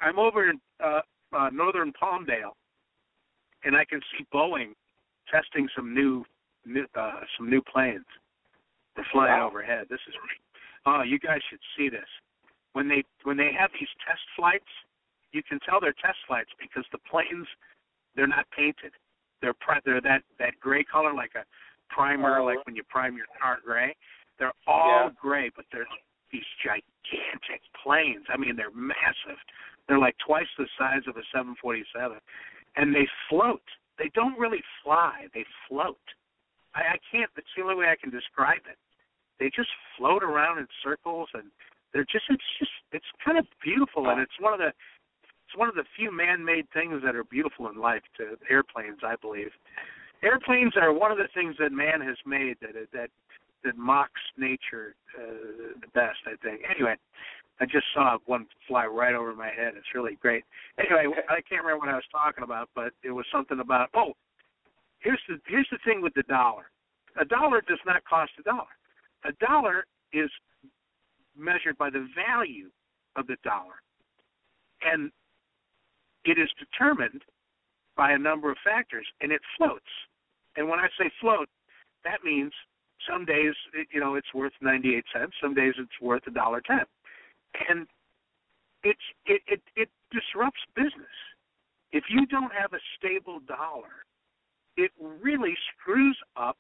I'm over in northern Palmdale, and I can see Boeing testing some new planes. They're flying overhead. This is you guys should see this. When they have these test flights, you can tell they're test flights because the planes, they're not painted. They're that gray color, like a primer, like when you prime your car gray. They're all gray, but they're these gigantic planes. I mean, they're massive. They're like twice the size of a 747, and they float. They don't really fly. They float. I can't. That's the only way I can describe it. They just float around in circles, and it's kind of beautiful, and it's one of the few man-made things that are beautiful in life. To airplanes, I believe. Airplanes are one of the things that man has made that mocks nature the best, I think. Anyway, I just saw one fly right over my head. It's really great. Anyway, I can't remember what I was talking about, but it was something about, here's the thing with the dollar. A dollar does not cost a dollar. A dollar is measured by the value of the dollar. And it is determined by a number of factors, and it floats. And when I say float, that means some days, it's worth 98 cents. Some days it's worth $1.10. And it disrupts business. If you don't have a stable dollar, it really screws up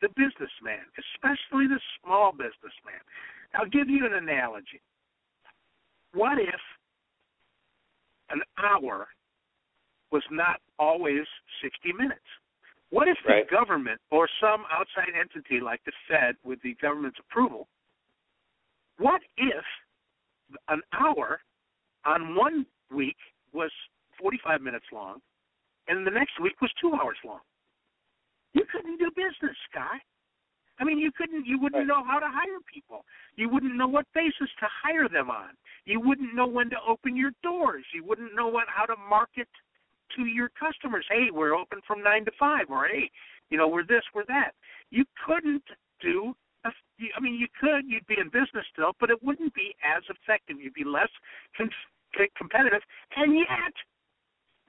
the businessman, especially the small businessman. I'll give you an analogy. What if an hour was not always 60 minutes? What if the government or some outside entity like the Fed with the government's approval, what if an hour on one week was 45 minutes long and the next week was 2 hours long? You couldn't do business, Sky. I mean, you wouldn't know how to hire people. You wouldn't know what basis to hire them on. You wouldn't know when to open your doors. You wouldn't know how to market to your customers. Hey, we're open from 9 to 5, or hey, we're this, we're that. You couldn't do. You could. You'd be in business still, but it wouldn't be as effective. You'd be less competitive, and yet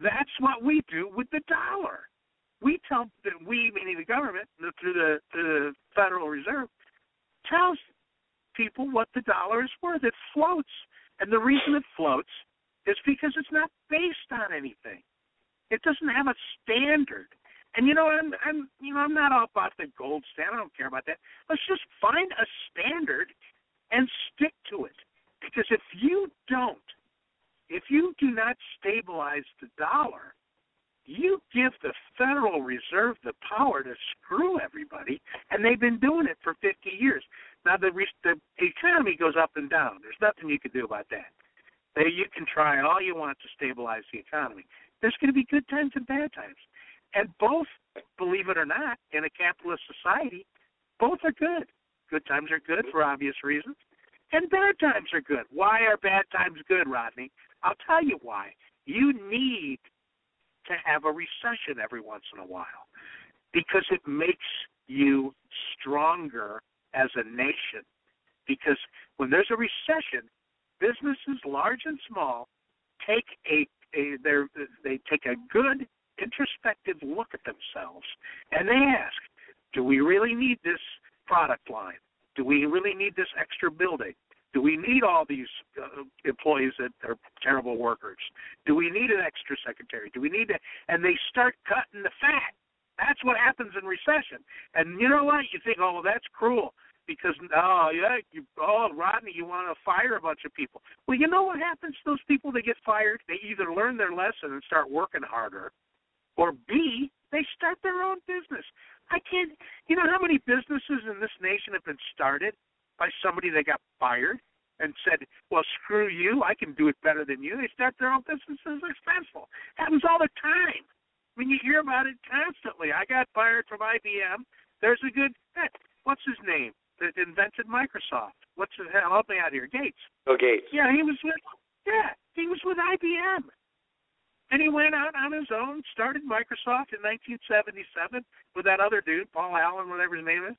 that's what we do with the dollar. We tell meaning the government, through the Federal Reserve, tells people what the dollar is worth. It floats, and the reason it floats is because it's not based on anything. It doesn't have a standard. And I'm not all about the gold standard. I don't care about that. Let's just find a standard and stick to it. Because if you do not stabilize the dollar, you give the Federal Reserve the power to screw everybody, and they've been doing it for 50 years. Now, the economy goes up and down. There's nothing you can do about that. You can try all you want to stabilize the economy. There's going to be good times and bad times. And both, believe it or not, in a capitalist society, both are good. Good times are good for obvious reasons, and bad times are good. Why are bad times good, Rodney? I'll tell you why. You need to have a recession every once in a while because it makes you stronger as a nation. Because when there's a recession, businesses, large and small, take a good introspective look at themselves, and they ask, do we really need this product line? Do we really need this extra building? Do we need all these employees that are terrible workers? Do we need an extra secretary? Do we need to? And they start cutting the fat. That's what happens in recession. And you know what? You think, oh, well, that's cruel. because Rodney, you want to fire a bunch of people. Well, you know what happens to those people that get fired? They either learn their lesson and start working harder, or B, they start their own business. I can't. You know how many businesses in this nation have been started by somebody that got fired and said, well, screw you, I can do it better than you. They start their own businesses successful. Happens all the time. I mean, you hear about it constantly. I got fired from IBM. There's a good, what's his name that invented Microsoft? What's his hell? Help me out here. Gates. Bill Gates. Yeah, he was with IBM. And he went out on his own, started Microsoft in 1977 with that other dude, Paul Allen, whatever his name is,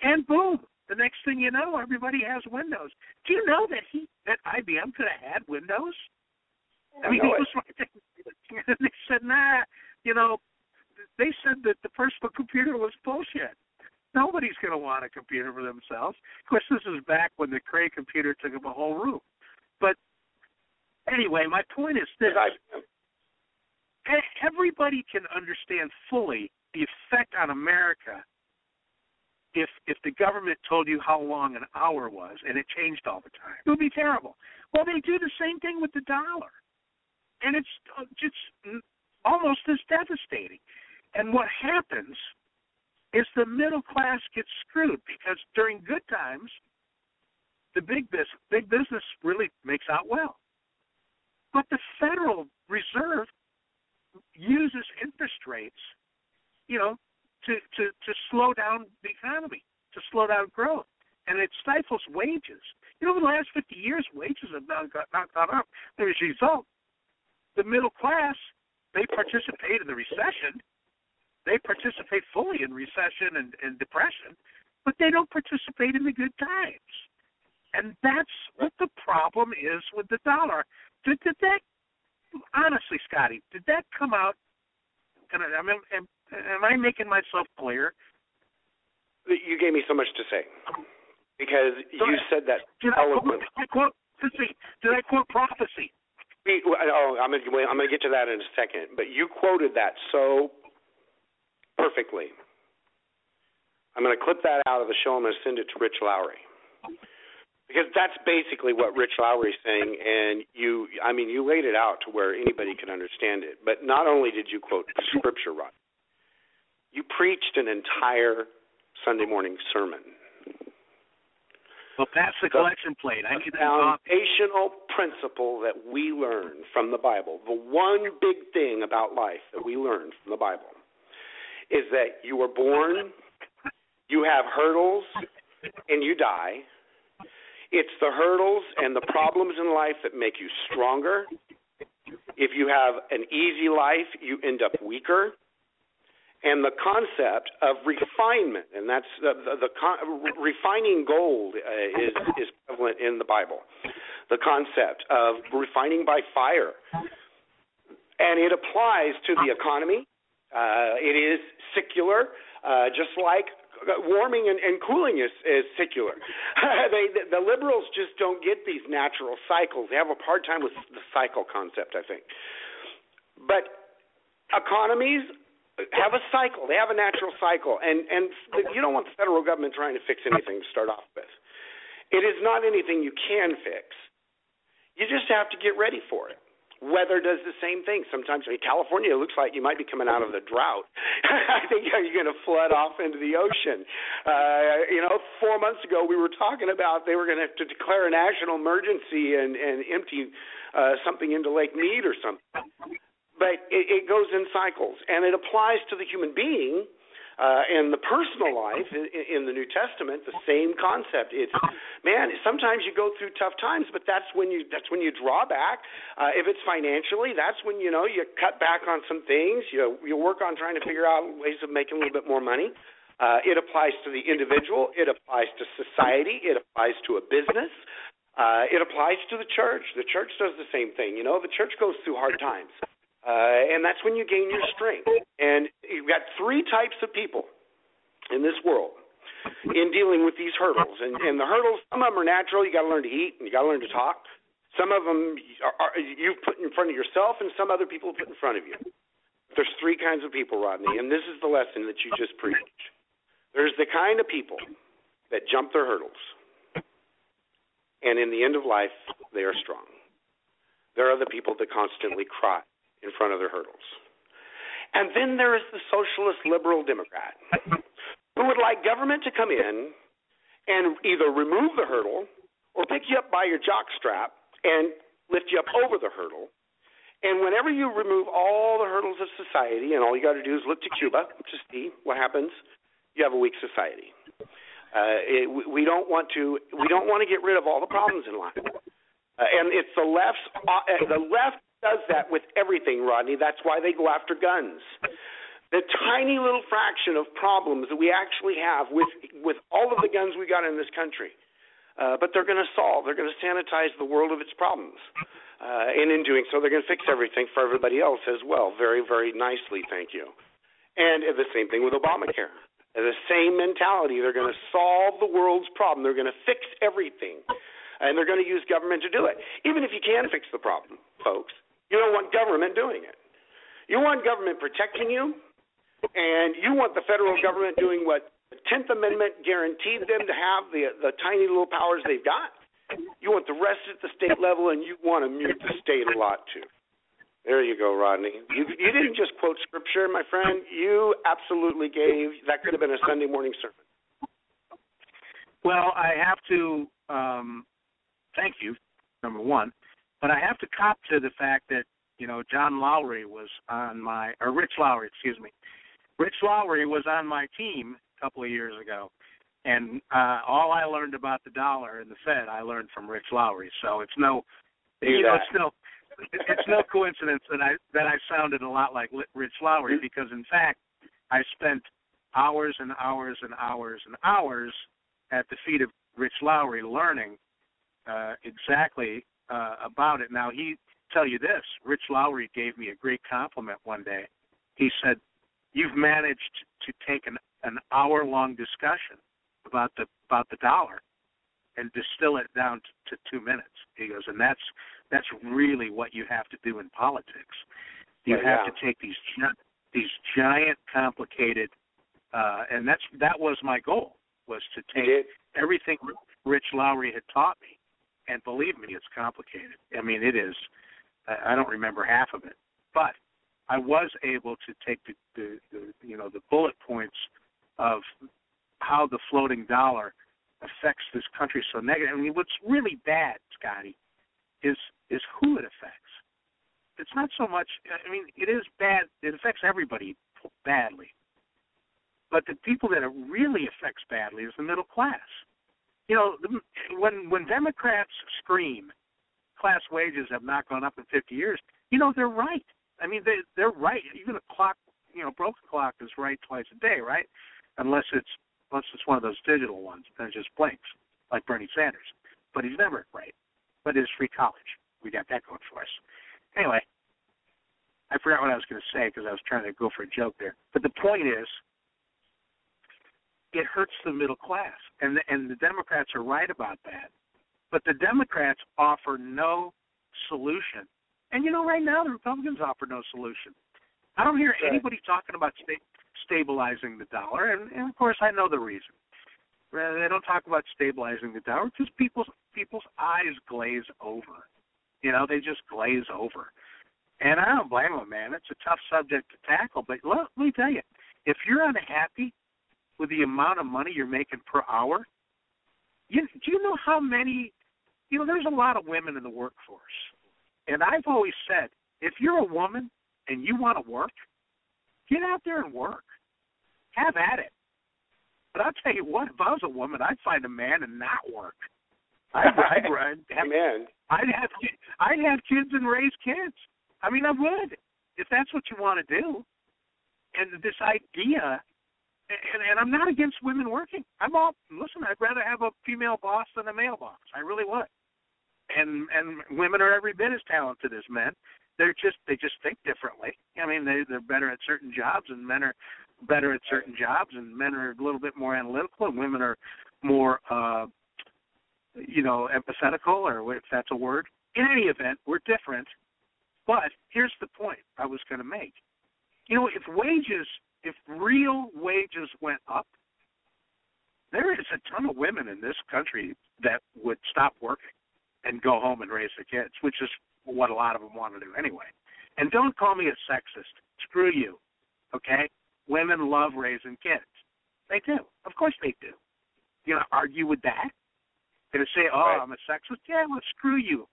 and boom. The next thing you know, everybody has Windows. Do you know that IBM could have had Windows? I mean, they said, nah. You know, they said that the personal computer was bullshit. Nobody's going to want a computer for themselves. Of course, this is back when the Cray computer took up a whole room. But anyway, my point is this. Everybody can understand fully the effect on America if the government told you how long an hour was and it changed all the time. It would be terrible. Well, they do the same thing with the dollar. And it's just almost as devastating. And what happens is the middle class gets screwed because during good times, the big business really makes out well. But the Federal Reserve uses interest rates, you know, to slow down the economy, to slow down growth, and it stifles wages. You know, over the last 50 years, wages have not gone up. As a result, the middle class, they participate in the recession. They participate fully in recession and depression, but they don't participate in the good times. And that's what the problem is with the dollar. Did that, honestly, Scotty, did that come out? And am I making myself clear? You gave me so much to say because you said that eloquently. Did I quote prophecy? I'm going to get to that in a second. But you quoted that so perfectly. I'm going to clip that out of the show. I'm going to send it to Rich Lowry. Because that's basically what Rich Lowry's saying, and you laid it out to where anybody can understand it. But not only did you quote Scripture, Rod, you preached an entire Sunday morning sermon. Well, pass the collection plate. I need that foundational principle that we learn from the Bible, the one big thing about life that we learn from the Bible, is that you were born, you have hurdles, and you die. It's the hurdles and the problems in life that make you stronger. If you have an easy life, you end up weaker. And the concept of refinement, and that's refining gold is prevalent in the Bible. The concept of refining by fire. And it applies to the economy. It is secular, just like warming and cooling is secular. The liberals just don't get these natural cycles. They have a hard time with the cycle concept, I think. But economies have a cycle. They have a natural cycle. And you don't want the federal government trying to fix anything to start off with. It is not anything you can fix. You just have to get ready for it. Weather does the same thing. Sometimes in California, it looks like you might be coming out of the drought. I think you're going to flood off into the ocean. 4 months ago, we were talking about they were going to have to declare a national emergency and empty something into Lake Mead or something. But it goes in cycles, and it applies to the human being in the personal life in the New Testament. The same concept. It's sometimes you go through tough times, but that's when you draw back. If it's financially, that's when you cut back on some things. You work on trying to figure out ways of making a little bit more money. It applies to the individual. It applies to society. It applies to a business. It applies to the church. The church does the same thing. The church goes through hard times. And that's when you gain your strength. And you've got three types of people in this world in dealing with these hurdles. And the hurdles, some of them are natural. You got to learn to eat and you got to learn to talk. Some of them you've put in front of yourself, and some other people put in front of you. There's three kinds of people, Rodney, and this is the lesson that you just preached. There's the kind of people that jump their hurdles. And in the end of life, they are strong. There are the people that constantly cry in front of their hurdles. And then there is the socialist liberal Democrat who would like government to come in and either remove the hurdle or pick you up by your jock strap and lift you up over the hurdle. And whenever you remove all the hurdles of society, and all you got to do is look to Cuba to see what happens, you have a weak society. We don't want to get rid of all the problems in life, and it's the left. The left does that with everything, Rodney. That's why they go after guns. The tiny little fraction of problems that we actually have with all of the guns we got in this country, but they're going to solve. They're going to sanitize the world of its problems, and in doing so, they're going to fix everything for everybody else as well. Very, very nicely, thank you. And the same thing with Obamacare. The same mentality. They're going to solve the world's problem. They're going to fix everything. And they're going to use government to do it. Even if you can fix the problem, folks, you don't want government doing it. You want government protecting you, and you want the federal government doing what the 10th Amendment guaranteed them to have, the tiny little powers they've got. You want the rest at the state level, and you want to mute the state a lot, too. There you go, Rodney. You didn't just quote scripture, my friend. You absolutely gave. That could have been a Sunday morning sermon. Well, I have to thank you, number one, but I have to cop to the fact that, John Lowry was on Rich Lowry, excuse me. Rich Lowry was on my team a couple of years ago, and all I learned about the dollar and the Fed, I learned from Rich Lowry. So it's it's no coincidence that I sounded a lot like Rich Lowry, because in fact I spent hours and hours and hours and hours at the feet of Rich Lowry learning exactly about it. Now, he tell you this, Rich Lowry gave me a great compliment one day. He said, "You've managed to take an hour-long discussion about the dollar and distill it down to 2 minutes." He goes, and that's really what you have to do in politics. You have to take these giant, complicated, and that was my goal, was to take everything Rich Lowry had taught me, and believe me, it's complicated. I mean, it is. I don't remember half of it, but I was able to take the bullet points of how the floating dollar affects this country so negative. I mean, what's really bad, Scotty, is who it affects. It's not so much, I mean, it is bad. It affects everybody badly. But the people that it really affects badly is the middle class. When Democrats scream class wages have not gone up in 50 years, they're right. I mean, they're right. Even a clock, broken clock is right twice a day, right? Unless it's one of those digital ones that just blinks, like Bernie Sanders. But he's never right. But it's free college. We got that going for us. Anyway, I forgot what I was going to say because I was trying to go for a joke there. But the point is, it hurts the middle class, and the Democrats are right about that. But the Democrats offer no solution. And, right now the Republicans offer no solution. I don't hear anybody talking about stabilizing the dollar, and of course I know the reason. They don't talk about stabilizing the dollar because people's eyes glaze over. They just glaze over. And I don't blame them, man. It's a tough subject to tackle. But let me tell you, if you're unhappy with the amount of money you're making per hour, do you know how many, there's a lot of women in the workforce. And I've always said, if you're a woman and you want to work, get out there and work. Have at it. But I'll tell you what, if I was a woman, I'd find a man and not work. I'd have kids and raise kids. I mean, I would, if that's what you want to do. And this idea, and I'm not against women working. I'd rather have a female boss than a male boss. I really would. And women are every bit as talented as men. They just think differently. I mean, they're better at certain jobs, and men are better at certain jobs, and men are a little bit more analytical, and women are more, empathetical, or if that's a word. In any event, we're different. But here's the point I was going to make. If real wages went up, there is a ton of women in this country that would stop working and go home and raise their kids, which is what a lot of them want to do anyway. And don't call me a sexist. Screw you, okay? Women love raising kids. They do. Of course they do. You know, argue with that? Going to say, oh, right. I'm a sexist? Yeah, well, screw you.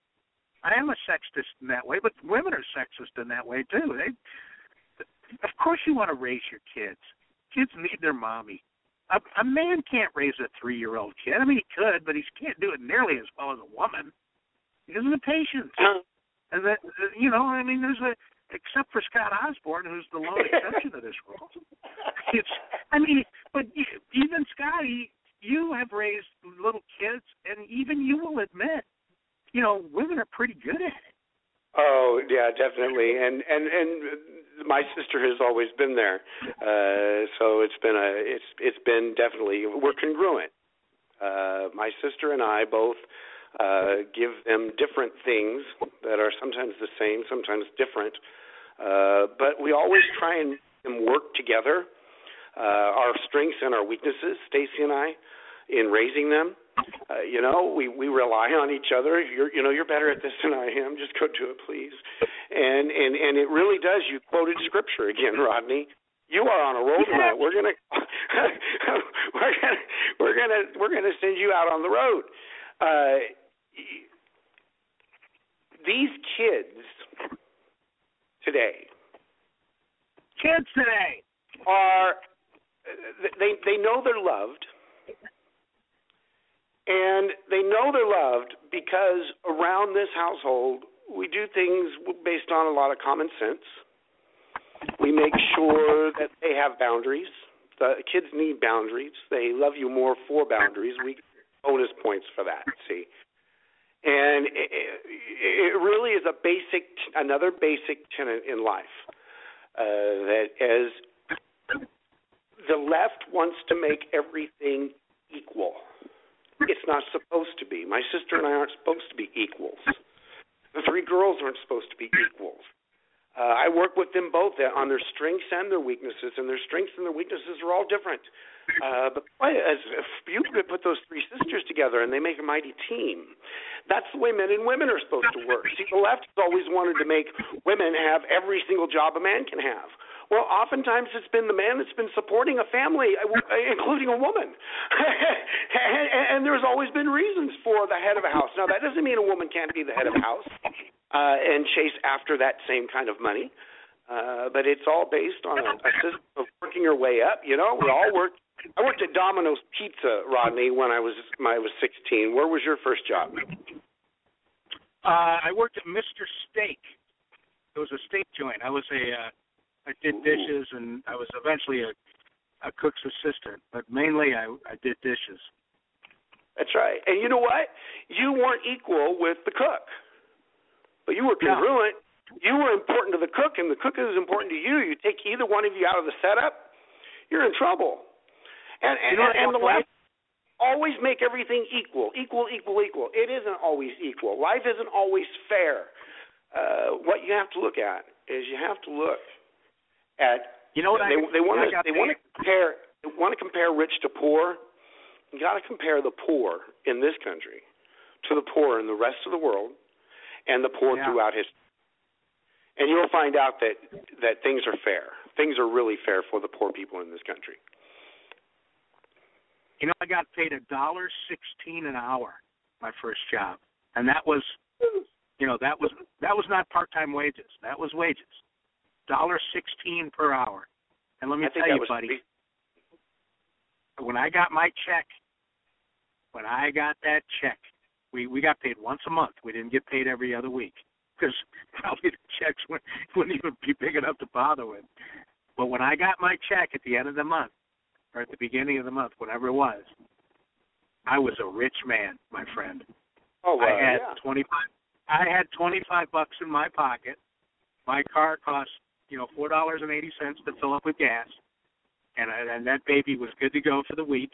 I am a sexist in that way, but women are sexist in that way, too. Of course you want to raise your kids. Kids need their mommy. A man can't raise a 3-year-old kid. I mean, he could, but he can't do it nearly as well as a woman because of the patience. And that, you know, I mean, except for Scott Osborne, who's the lone exception to this rule. But even Scotty, you have raised little kids, and even you will admit, you know, women are pretty good at it. Oh yeah, definitely, and my sister has always been there, so it's been definitely, we're congruent. My sister and I both give them different things that are sometimes the same, sometimes different, but we always try and work together. Our strengths and our weaknesses, Stacy and I, in raising them. You know, we rely on each other. You're better at this than I am. Just go do it, please. And it really does. You quoted scripture again, Rodney. You are on a roll tonight. We're gonna send you out on the road. These kids today are they know they're loved. And they know they're loved because around this household, we do things based on a lot of common sense. We make sure that they have boundaries. The kids need boundaries. They love you more for boundaries. We get bonus points for that, see. And it really is another basic tenet in life, that as the left wants to make everything equal. It's not supposed to be. My sister and I aren't supposed to be equals. The 3 girls aren't supposed to be equals. I work with them both on their strengths and their weaknesses, and their strengths and their weaknesses are all different. But if you could put those 3 sisters together and they make a mighty team, that's the way men and women are supposed to work. See, the left has always wanted to make women have every single job a man can have. Well, oftentimes it's been the man that's been supporting a family, including a woman. and there's always been reasons for the head of a house. Now, that doesn't mean a woman can't be the head of a house and chase after that same kind of money. But it's all based on a system of working your way up. You know, we all worked. I worked at Domino's Pizza, Rodney, when I was 16. Where was your first job? I worked at Mr. Steak. It was a steak joint. I did dishes, and I was eventually a cook's assistant, but mainly I did dishes. That's right. And you know what? You weren't equal with the cook, but you were congruent. No. You were important to the cook, and the cook is important to you. You take either one of you out of the setup, you're in trouble. And the left always make everything equal. It isn't always equal. Life isn't always fair. What you have to look at is you have to look at, you know what, they want to compare rich to poor. You got to compare the poor in this country to the poor in the rest of the world and the poor throughout history. And you'll find out that things are fair. Things are really fair for the poor people in this country. You know, I got paid $1.16 an hour my first job, and that was, you know, that was not part-time wages. That was wages. $1.16 per hour. And let me tell you, buddy, when I got my check, we got paid once a month. We didn't get paid every other week because probably the checks wouldn't even be big enough to bother with. But when I got my check at the end of the month, or at the beginning of the month, whatever it was, I was a rich man, my friend. Oh, wow. I had $25 in my pocket. My car cost, $4.80 to fill up with gas, and that baby was good to go for the week.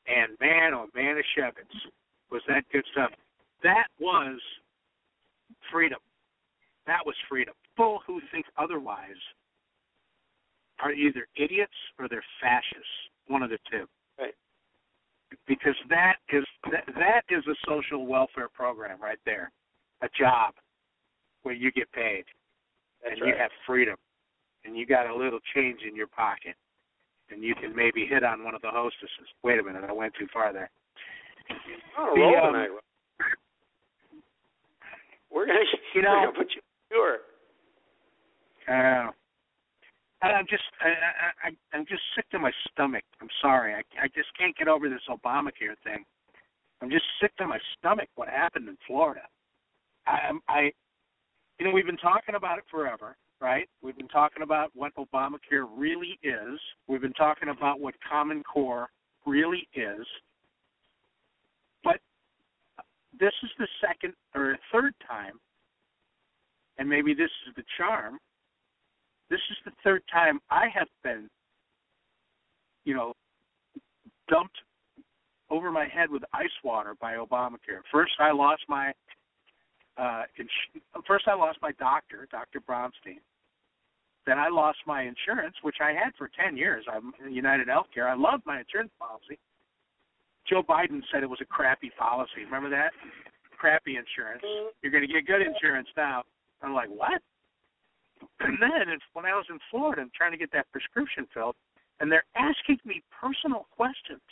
And man, oh man, of Shevitz, was that good stuff. That was freedom. That was freedom. People who think otherwise are either idiots or they're fascists, one of the two. Right. because that is a social welfare program right there, a job where you get paid and you have freedom and you got a little change in your pocket and you can maybe hit on one of the hostesses. Wait a minute, I went too far there. Roll tonight. We're gonna put you sure. I'm just sick to my stomach. I'm sorry. I just can't get over this Obamacare thing. I'm just sick to my stomach what happened in Florida. We've been talking about it forever, right? We've been talking about what Obamacare really is. We've been talking about what Common Core really is. But this is the second or third time, and maybe this is the charm. This is the third time I have been, dumped over my head with ice water by Obamacare. First, I lost my doctor, Dr. Bronstein. Then I lost my insurance, which I had for 10 years. I'm United Healthcare. I loved my insurance policy. Joe Biden said it was a crappy policy. Remember that? Crappy insurance. You're going to get good insurance now. I'm like, what? And then when I was in Florida, I'm trying to get that prescription filled, and they're asking me personal questions.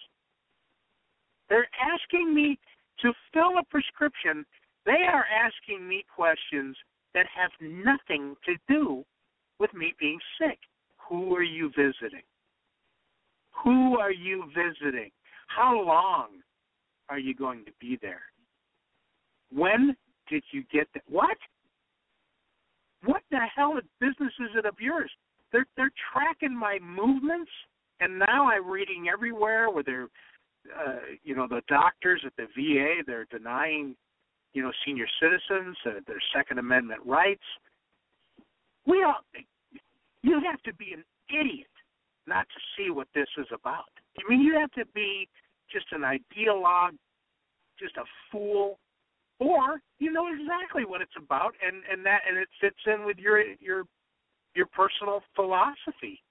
They're asking me to fill a prescription. They are asking me questions that have nothing to do with me being sick. Who are you visiting? Who are you visiting? How long are you going to be there? When did you get that? What? What the hell business is it of yours? They're tracking my movements, and now I'm reading everywhere where they're, the doctors at the VA, they're denying, senior citizens their Second Amendment rights. You have to be an idiot not to see what this is about. I mean, you have to be just an ideologue, just a fool, or you know exactly what it's about, and it fits in with your personal philosophy,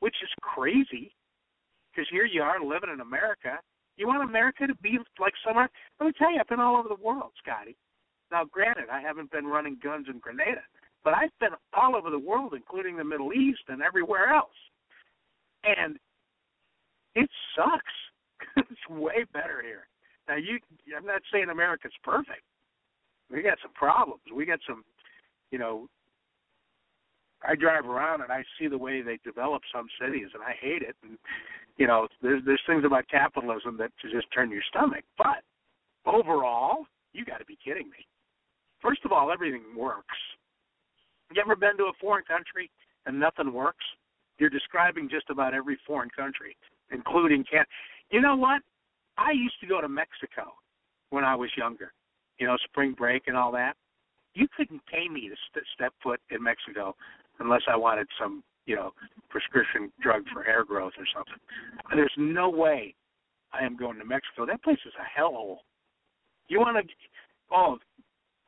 which is crazy, because here you are living in America. You want America to be like somewhere? Let me tell you, I've been all over the world, Scotty. Now, granted, I haven't been running guns in Grenada, but I've been all over the world, including the Middle East and everywhere else. And it sucks. It's way better here. Now, I'm not saying America's perfect. We got some problems. We got some, I drive around and I see the way they develop some cities, and I hate it. And, there's things about capitalism that just turn your stomach. But overall, you got to be kidding me. First of all, everything works. You ever been to a foreign country and nothing works? You're describing just about every foreign country, including Canada. You know what? I used to go to Mexico when I was younger, spring break and all that. You couldn't pay me to step foot in Mexico unless I wanted some, prescription drug for hair growth or something. There's no way I am going to Mexico. That place is a hellhole. You want to,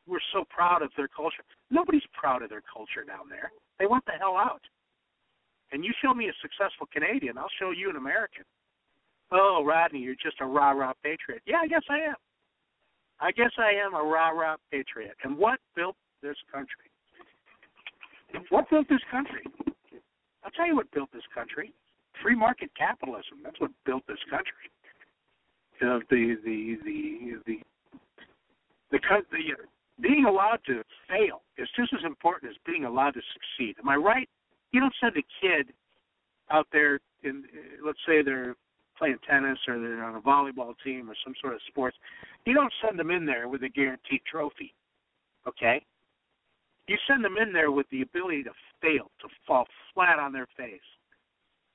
we're so proud of their culture. Nobody's proud of their culture down there. They want the hell out. And you show me a successful Canadian, I'll show you an American. Oh, Rodney, you're just a rah-rah patriot. Yeah, I guess I am. I guess I am a rah-rah patriot. And what built this country? What built this country? I'll tell you what built this country. Free market capitalism. That's what built this country. Being allowed to fail is just as important as being allowed to succeed. Am I right? You don't send a kid out there let's say they're playing tennis or they're on a volleyball team or some sort of sports. You don't send them in there with a guaranteed trophy, okay? You send them in there with the ability to fail, to fall flat on their face.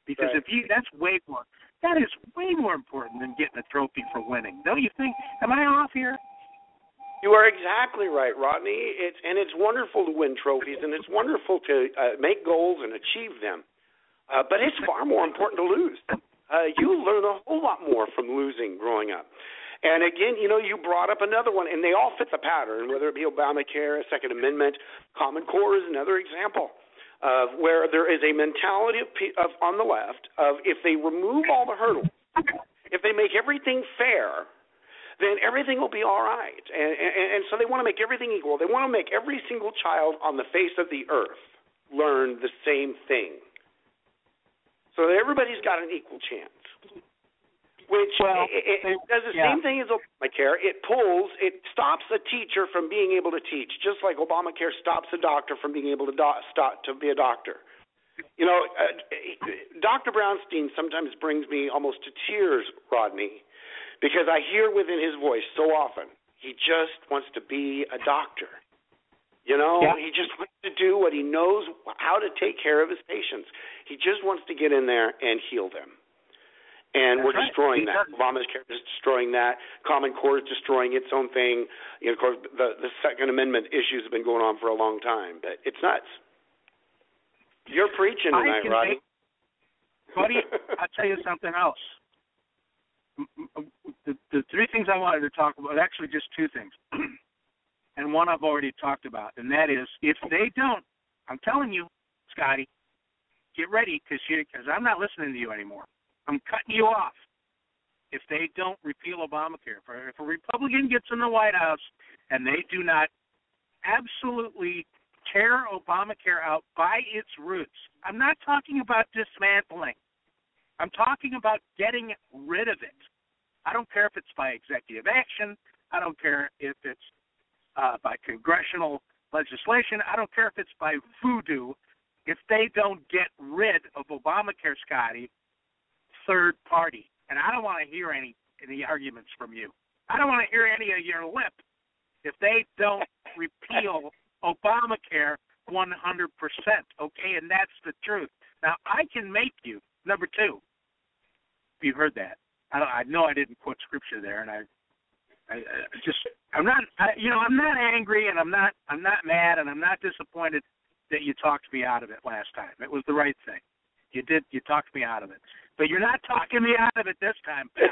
Because that is way more important than getting a trophy for winning. Don't you think? Am I off here? You are exactly right, Rodney. It's wonderful to win trophies, and it's wonderful to make goals and achieve them. But it's far more important to lose. You learn a whole lot more from losing growing up. And again, you brought up another one, and they all fit the pattern, whether it be Obamacare, Second Amendment, Common Core is another example of where there is a mentality of on the left of if they remove all the hurdles, if they make everything fair, then everything will be all right. And so they want to make everything equal. They want to make every single child on the face of the earth learn the same thing, so that everybody's got an equal chance. Which it does the same thing as Obamacare. It stops a teacher from being able to teach, just like Obamacare stops a doctor from being able to be a doctor. You know, Dr. Brownstein sometimes brings me almost to tears, Rodney, because I hear within his voice so often, he just wants to be a doctor. You know, he just wants to do what he knows how to take care of his patients. He just wants to get in there and heal them. And we're destroying that. Obamacare is destroying that. Common Core is destroying its own thing. You know, of course, the Second Amendment issues have been going on for a long time, but it's nuts. You're preaching tonight, Rodney. Buddy, I'll tell you something else. The three things I wanted to talk about, actually just two things, and one I've already talked about, and that is if they don't, I'm telling you, Scotty, get ready because I'm not listening to you anymore. I'm cutting you off. If they don't repeal Obamacare, if a Republican gets in the White House and they do not absolutely tear Obamacare out by its roots, I'm not talking about dismantling. I'm talking about getting rid of it. I don't care if it's by executive action. I don't care if it's by congressional legislation. I don't care if it's by voodoo. If they don't get rid of Obamacare, Scotty, third party. And I don't want to hear any arguments from you. I don't want to hear any of your lip if they don't repeal Obamacare 100%, okay? And that's the truth. Now, I can make you, number two, you heard that. I know I didn't quote scripture there, and I'm not angry, and I'm not mad, and I'm not disappointed that you talked me out of it last time. It was the right thing. You talked me out of it. But you're not talking me out of it this time, pal.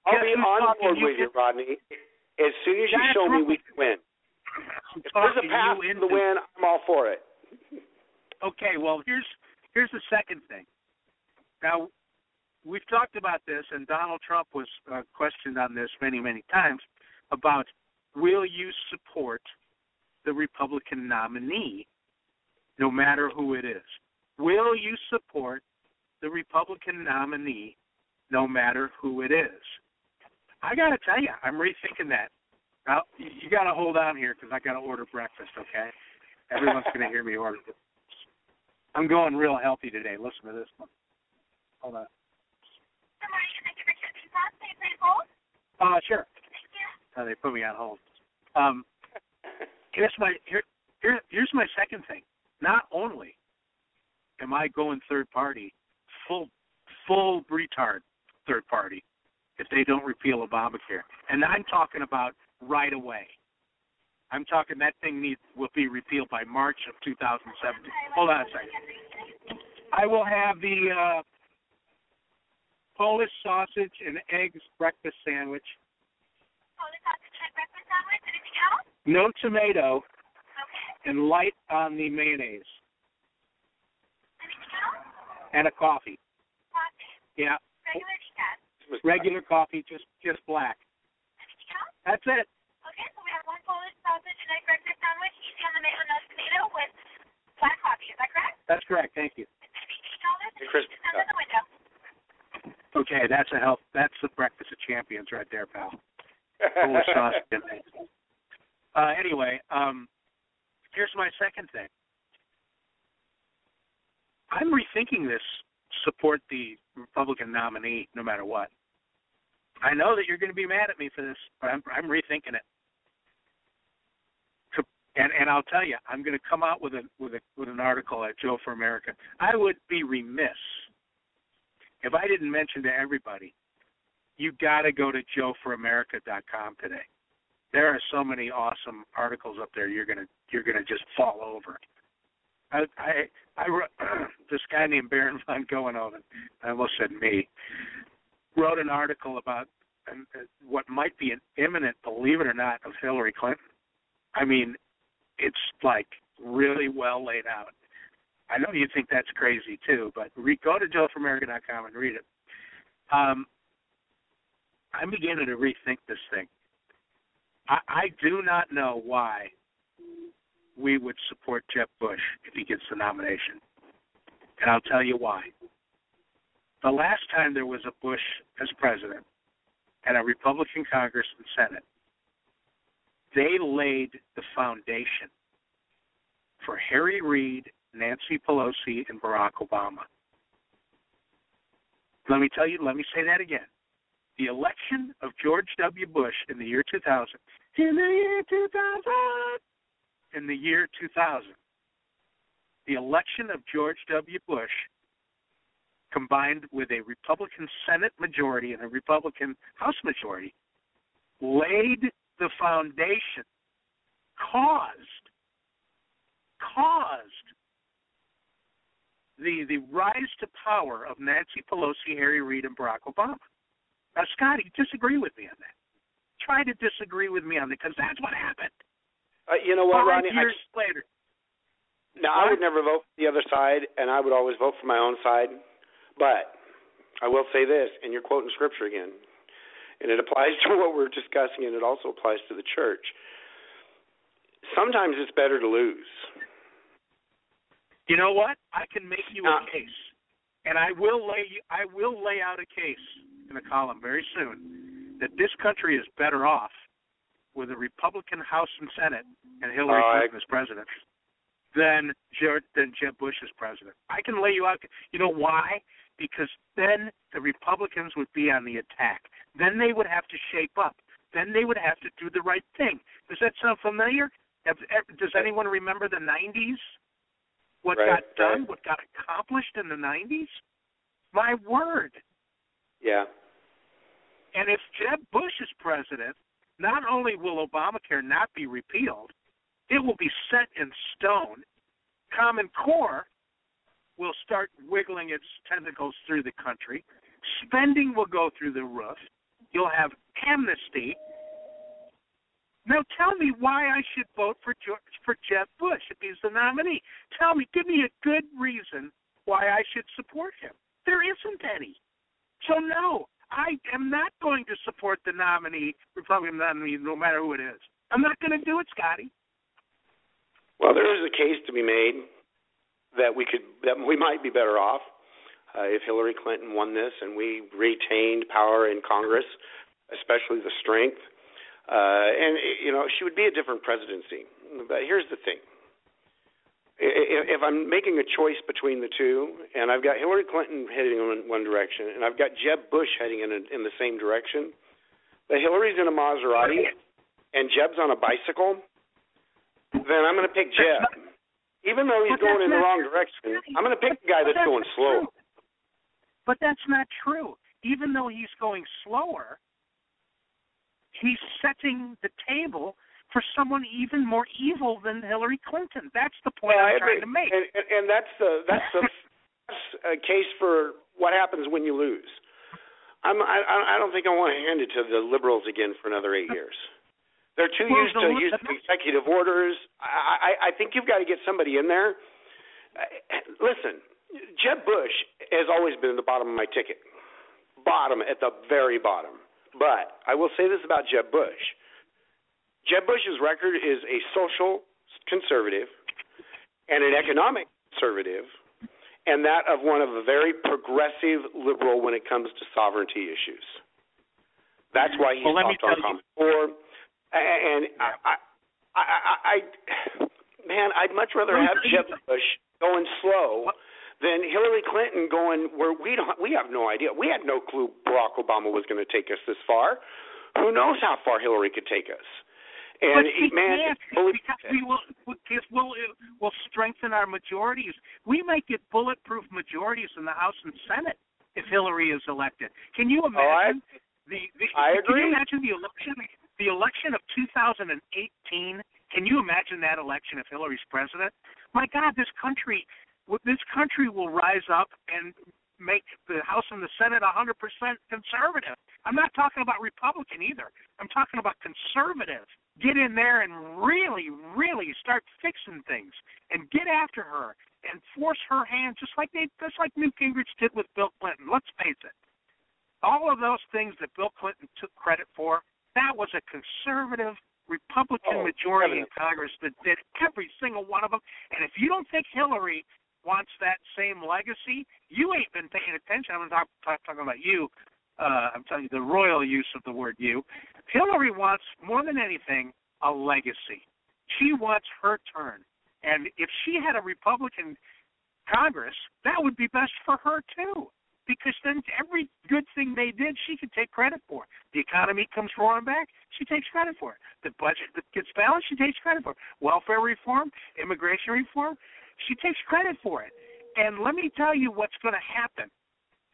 I'll be on board with you, Rodney. As soon as you show me we can win. If there's a path to the win, I'm all for it. Okay, well, here's the second thing. Now, we've talked about this, and Donald Trump was questioned on this many, many times about will you support the Republican nominee no matter who it is? Will you support the Republican nominee no matter who it is? I got to tell you, I'm rethinking that. Now, you got to hold on here because I got to order breakfast, okay? Everyone's going to hear me order. I'm going real healthy today. Listen to this one. Hold on. Good morning. Thank you for choosing us. May I please hold? Sure. Thank you. They put me on hold. Here's my second thing. Not only am I going third party, full retard third party, if they don't repeal Obamacare, and I'm talking about right away. I'm talking that thing will be repealed by March of 2017. Hold on a second. I will have the Polish sausage and eggs breakfast sandwich. Polish sausage and breakfast sandwich. Anything else? No tomato. Okay. And light on the mayonnaise. Anything else? And a coffee. Coffee. Yeah. Regular decaf. Regular coffee, just black. Anything else? That's it. Okay, so we have one Polish sausage and egg breakfast sandwich, easy on the mayo, no tomato, with black coffee. Is that correct? That's correct. Thank you. Under the window. Okay, that's the breakfast of champions right there, pal. Polish sausage and eggs. Anyway, here's my second thing. I'm rethinking this. Support the Republican nominee no matter what. I know that you're going to be mad at me for this, but I'm rethinking it. And I'll tell you, I'm going to come out with an article at Joe for America. I would be remiss if I didn't mention to everybody, you got to go to joeforamerica.com today. There are so many awesome articles up there. You're gonna just fall over. I wrote, this guy named Baron von Goenhoven, I almost said me, wrote an article about what might be an imminent, believe it or not, of Hillary Clinton. I mean, it's like really well laid out. I know you think that's crazy too, but go to joeforamerica.com and read it. I'm beginning to rethink this thing. I do not know why we would support Jeb Bush if he gets the nomination. And I'll tell you why. The last time there was a Bush as president and a Republican Congress and Senate, they laid the foundation for Harry Reid, Nancy Pelosi, and Barack Obama. Let me say that again. The election of George W. Bush in the year 2000, the election of George W. Bush, combined with a Republican Senate majority and a Republican House majority, laid the foundation, caused the rise to power of Nancy Pelosi, Harry Reid, and Barack Obama. Now, Scotty, disagree with me on that. Try to disagree with me on that, because that's what happened. You know what, Ronnie? 5 years later. Now, I would never vote for the other side, and I would always vote for my own side. But I will say this, and you're quoting Scripture again, and it applies to what we're discussing, and it also applies to the church. Sometimes it's better to lose. You know what? I can make you a case, and I will lay out a case in a column very soon that this country is better off with a Republican House and Senate and Hillary Clinton as president than Jeb Bush as president. I can lay you out. You know why? Because then the Republicans would be on the attack. Then they would have to shape up. Then they would have to do the right thing. Does that sound familiar? Does anyone remember the 90s? What got done, what got accomplished in the 90s? My word. Yeah. And if Jeb Bush is president, not only will Obamacare not be repealed, it will be set in stone. Common Core will start wiggling its tentacles through the country. Spending will go through the roof. You'll have amnesty. Now tell me why I should vote for Jeb Bush if he's the nominee. Tell me, give me a good reason why I should support him. There isn't any. So no, I am not going to support the nominee, Republican nominee, no matter who it is. I'm not going to do it, Scotty. Well, there is a case to be made that we might be better off if Hillary Clinton won this and we retained power in Congress, especially the strength. And, she would be a different presidency. But here's the thing. If I'm making a choice between the two, and I've got Hillary Clinton heading in one direction, and I've got Jeb Bush heading in the same direction, but Hillary's in a Maserati and Jeb's on a bicycle, then I'm going to pick Jeb. Even though he's going in the wrong direction, I'm going to pick the guy that's going slow. But that's not true. Even though he's going slower, he's setting the table for someone even more evil than Hillary Clinton. That's the point I'm trying to make. And that's a case for what happens when you lose. I don't think I want to hand it to the liberals again for another 8 years. They're too used to using executive orders. I think you've got to get somebody in there. Listen, Jeb Bush has always been at the bottom of my ticket. Bottom, at the very bottom. But I will say this about Jeb Bush. Jeb Bush's record is a social conservative and an economic conservative, and that of one of a very progressive liberal when it comes to sovereignty issues. That's why he's talked on Common Core. And I'd much rather have Jeb Bush going slow than Hillary Clinton going where we have no idea. We had no clue Barack Obama was going to take us this far. Who knows how far Hillary could take us? And we'll strengthen our majorities. We might get bulletproof majorities in the House and Senate if Hillary is elected. Can you imagine? I agree. Can you imagine the election of 2018? Can you imagine that election if Hillary's president? My God, this country will rise up and make the House and the Senate 100% conservative. I'm not talking about Republican either. I'm talking about conservative. Get in there and really, really start fixing things and get after her and force her hand, just like Newt Gingrich did with Bill Clinton. Let's face it. all of those things that Bill Clinton took credit for, that was a conservative Republican majority in Congress that did every single one of them. And if you don't think Hillary wants that same legacy, you ain't been paying attention. I'm not talking about you. I'm telling you the royal use of the word you. Hillary wants, more than anything, a legacy. She wants her turn. And if she had a Republican Congress, that would be best for her, too. Because then every good thing they did, she could take credit for. The economy comes roaring back, she takes credit for it. The budget that gets balanced, she takes credit for it. Welfare reform, immigration reform, she takes credit for it. And let me tell you what's going to happen.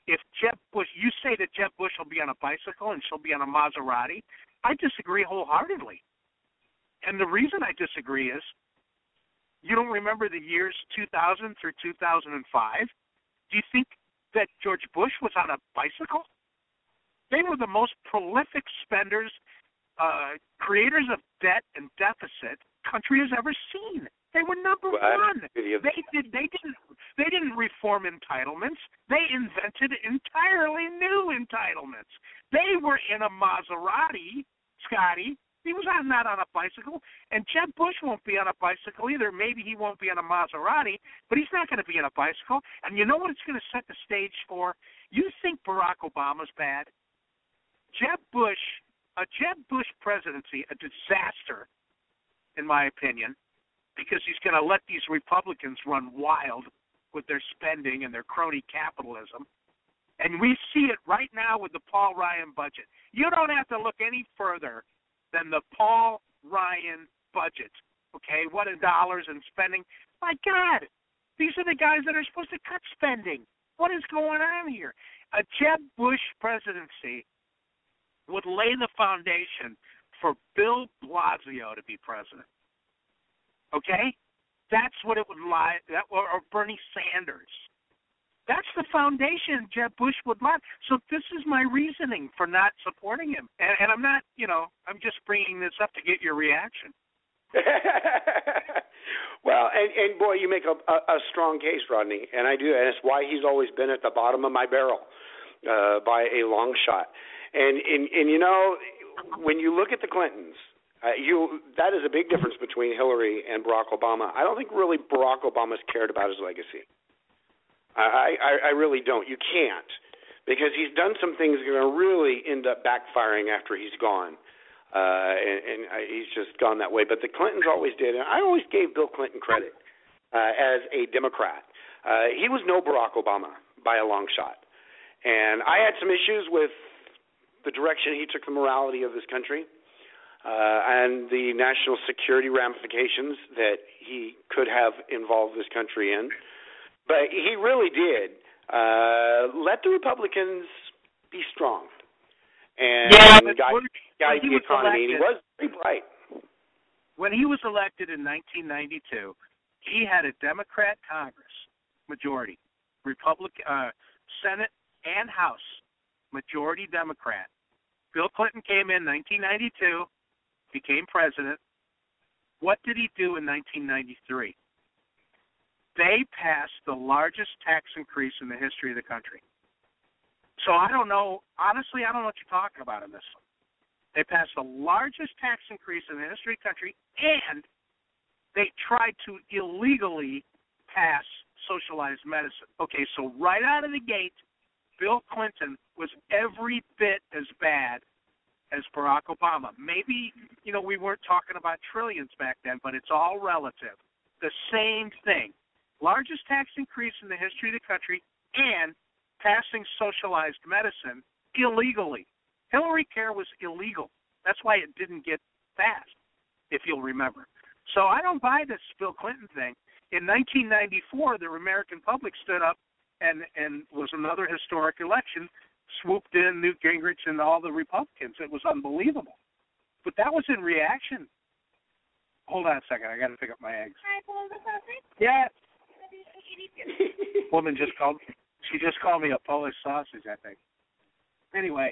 If Jeb Bush, you say that Jeb Bush will be on a bicycle and she'll be on a Maserati, I disagree wholeheartedly. And the reason I disagree is, you don't remember the years 2000 through 2005? Do you think that George Bush was on a bicycle? They were the most prolific spenders, creators of debt and deficit country has ever seen. They were number one. They didn't reform entitlements. They invented entirely new entitlements. They were in a Maserati, Scotty. He was not on a bicycle, and Jeb Bush won't be on a bicycle either. Maybe he won't be on a Maserati, but he's not going to be on a bicycle. And you know what it's going to set the stage for? You think Barack Obama's bad? A Jeb Bush presidency, a disaster, in my opinion, because he's going to let these Republicans run wild with their spending and their crony capitalism. And we see it right now with the Paul Ryan budget. You don't have to look any further than the Paul Ryan budget, okay? What in dollars and spending? My God, these are the guys that are supposed to cut spending. What is going on here? A Jeb Bush presidency would lay the foundation for Bill Blasio to be president, okay? That's what it would lie, or Bernie Sanders. That's the foundation Jeb Bush would like. So this is my reasoning for not supporting him. And I'm not, I'm just bringing this up to get your reaction. Well, and boy, you make a strong case, Rodney, and I do. And it's why he's always been at the bottom of my barrel by a long shot. And when you look at the Clintons, that is a big difference between Hillary and Barack Obama. I don't think really Barack Obama's cared about his legacy. I really don't. You can't, because he's done some things that are going to really end up backfiring after he's gone, and he's just gone that way. But the Clintons always did, and I always gave Bill Clinton credit as a Democrat. He was no Barack Obama by a long shot, and I had some issues with the direction he took the morality of this country and the national security ramifications that he could have involved this country in. But he really did let the Republicans be strong and guide the economy. He was pretty bright. When he was elected in 1992, he had a Democrat Congress majority, Republican Senate and House majority Democrat. Bill Clinton came in 1992, became president. What did he do in 1993? They passed the largest tax increase in the history of the country. So I don't know. Honestly, I don't know what you're talking about in this one. They passed the largest tax increase in the history of the country, and they tried to illegally pass socialized medicine. Okay, so right out of the gate, Bill Clinton was every bit as bad as Barack Obama. Maybe, we weren't talking about trillions back then, but it's all relative. The same thing. Largest tax increase in the history of the country, and passing socialized medicine illegally. Hillary Care was illegal. That's why it didn't get passed, if you'll remember. So I don't buy this Bill Clinton thing. In 1994, the American public stood up and was another historic election, swooped in Newt Gingrich and all the Republicans. It was unbelievable. But that was in reaction. Hold on a second. I got to pick up my eggs. Yes. Woman just called. She just called me a Polish sausage, I think. Anyway,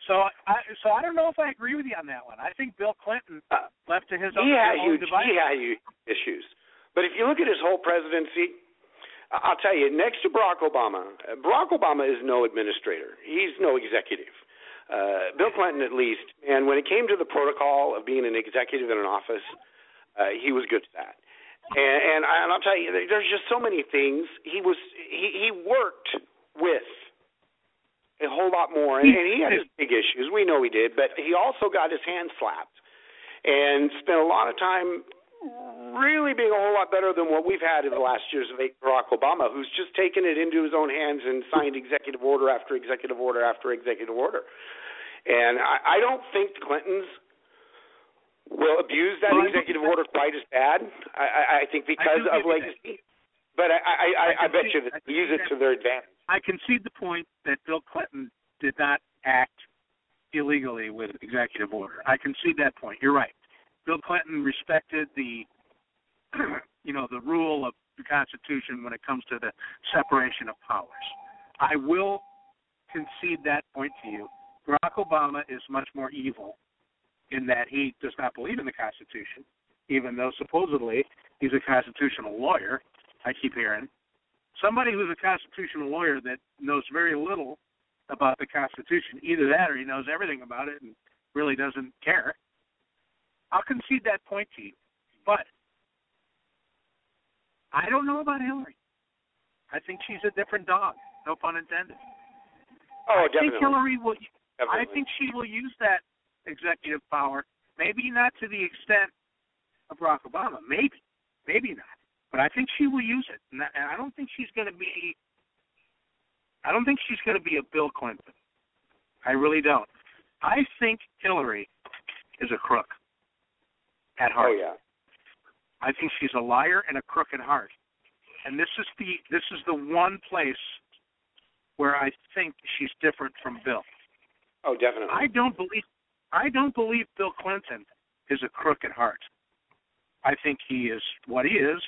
so I don't know if I agree with you on that one. I think Bill Clinton left to his own devices. He had huge issues, but if you look at his whole presidency, I'll tell you, next to Barack Obama is no administrator. He's no executive. Bill Clinton, at least, and when it came to the protocol of being an executive in an office, he was good at that. And I'll tell you, there's just so many things. He worked with a whole lot more, and he had his big issues. We know he did, but he also got his hand slapped and spent a lot of time really being a whole lot better than what we've had in the last years of Barack Obama, who's just taken it into his own hands and signed executive order after executive order after executive order. And I don't think the Clintons will abuse that executive order quite as bad. I think because of legacy. But I bet you that they use it to their advantage. I concede the point that Bill Clinton did not act illegally with executive order. I concede that point. You're right. Bill Clinton respected the the rule of the Constitution when it comes to the separation of powers. I will concede that point to you. Barack Obama is much more evil in that he does not believe in the Constitution, even though supposedly he's a constitutional lawyer, I keep hearing. Somebody who's a constitutional lawyer that knows very little about the Constitution, either that or he knows everything about it and really doesn't care. I'll concede that point to you. But I don't know about Hillary. I think she's a different dog, no pun intended. Oh, I think definitely. I think she will use that executive power, maybe not to the extent of Barack Obama, maybe not. But I think she will use it. And I don't think she's going to be a Bill Clinton. I really don't. I think Hillary is a crook at heart. Oh, yeah. I think she's a liar and a crook at heart. And this is the one place where I think she's different from Bill. Oh, definitely. I don't believe Bill Clinton is a crook at heart. I think he is what he is.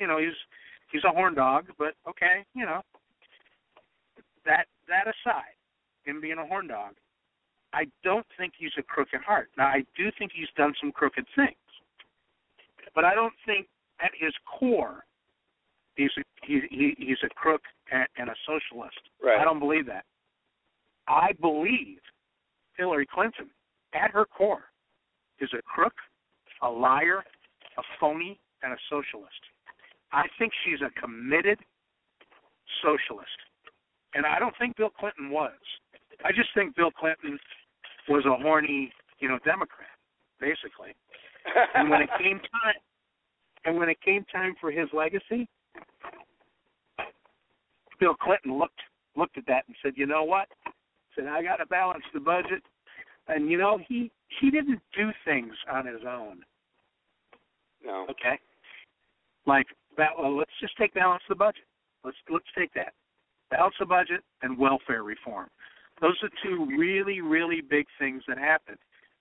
He's a horn dog, but okay, that aside, him being a horn dog, I don't think he's a crook at heart. Now, I do think he's done some crooked things, but I don't think at his core he's a crook and a socialist. Right. I don't believe that. I believe Hillary Clinton, at her core, is a crook, a liar, a phony, and a socialist. I think she's a committed socialist. And I don't think Bill Clinton was. I just think Bill Clinton was a horny, Democrat, basically. And when it came time for his legacy, Bill Clinton looked at that and said, "You know what?" Said, "I got to balance the budget." And he didn't do things on his own. No. Okay. Like let's just take balance the budget. Let's take that. Balance the budget and welfare reform. Those are two really, really big things that happened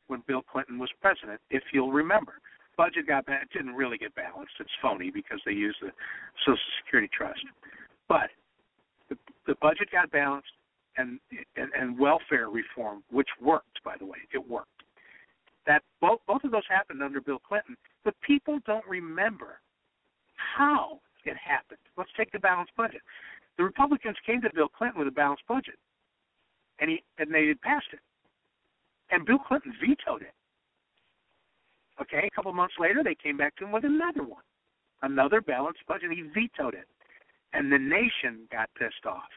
when Bill Clinton was president, if you'll remember. Budget didn't really get balanced. It's phony because they used the Social Security Trust. But the budget got balanced and welfare reform, which worked, by the way. It worked. That both of those happened under Bill Clinton, but people don't remember how it happened. Let's take the balanced budget. The Republicans came to Bill Clinton with a balanced budget, and they had passed it. And Bill Clinton vetoed it. Okay, a couple months later, they came back to him with another one, another balanced budget. He vetoed it, and the nation got pissed off.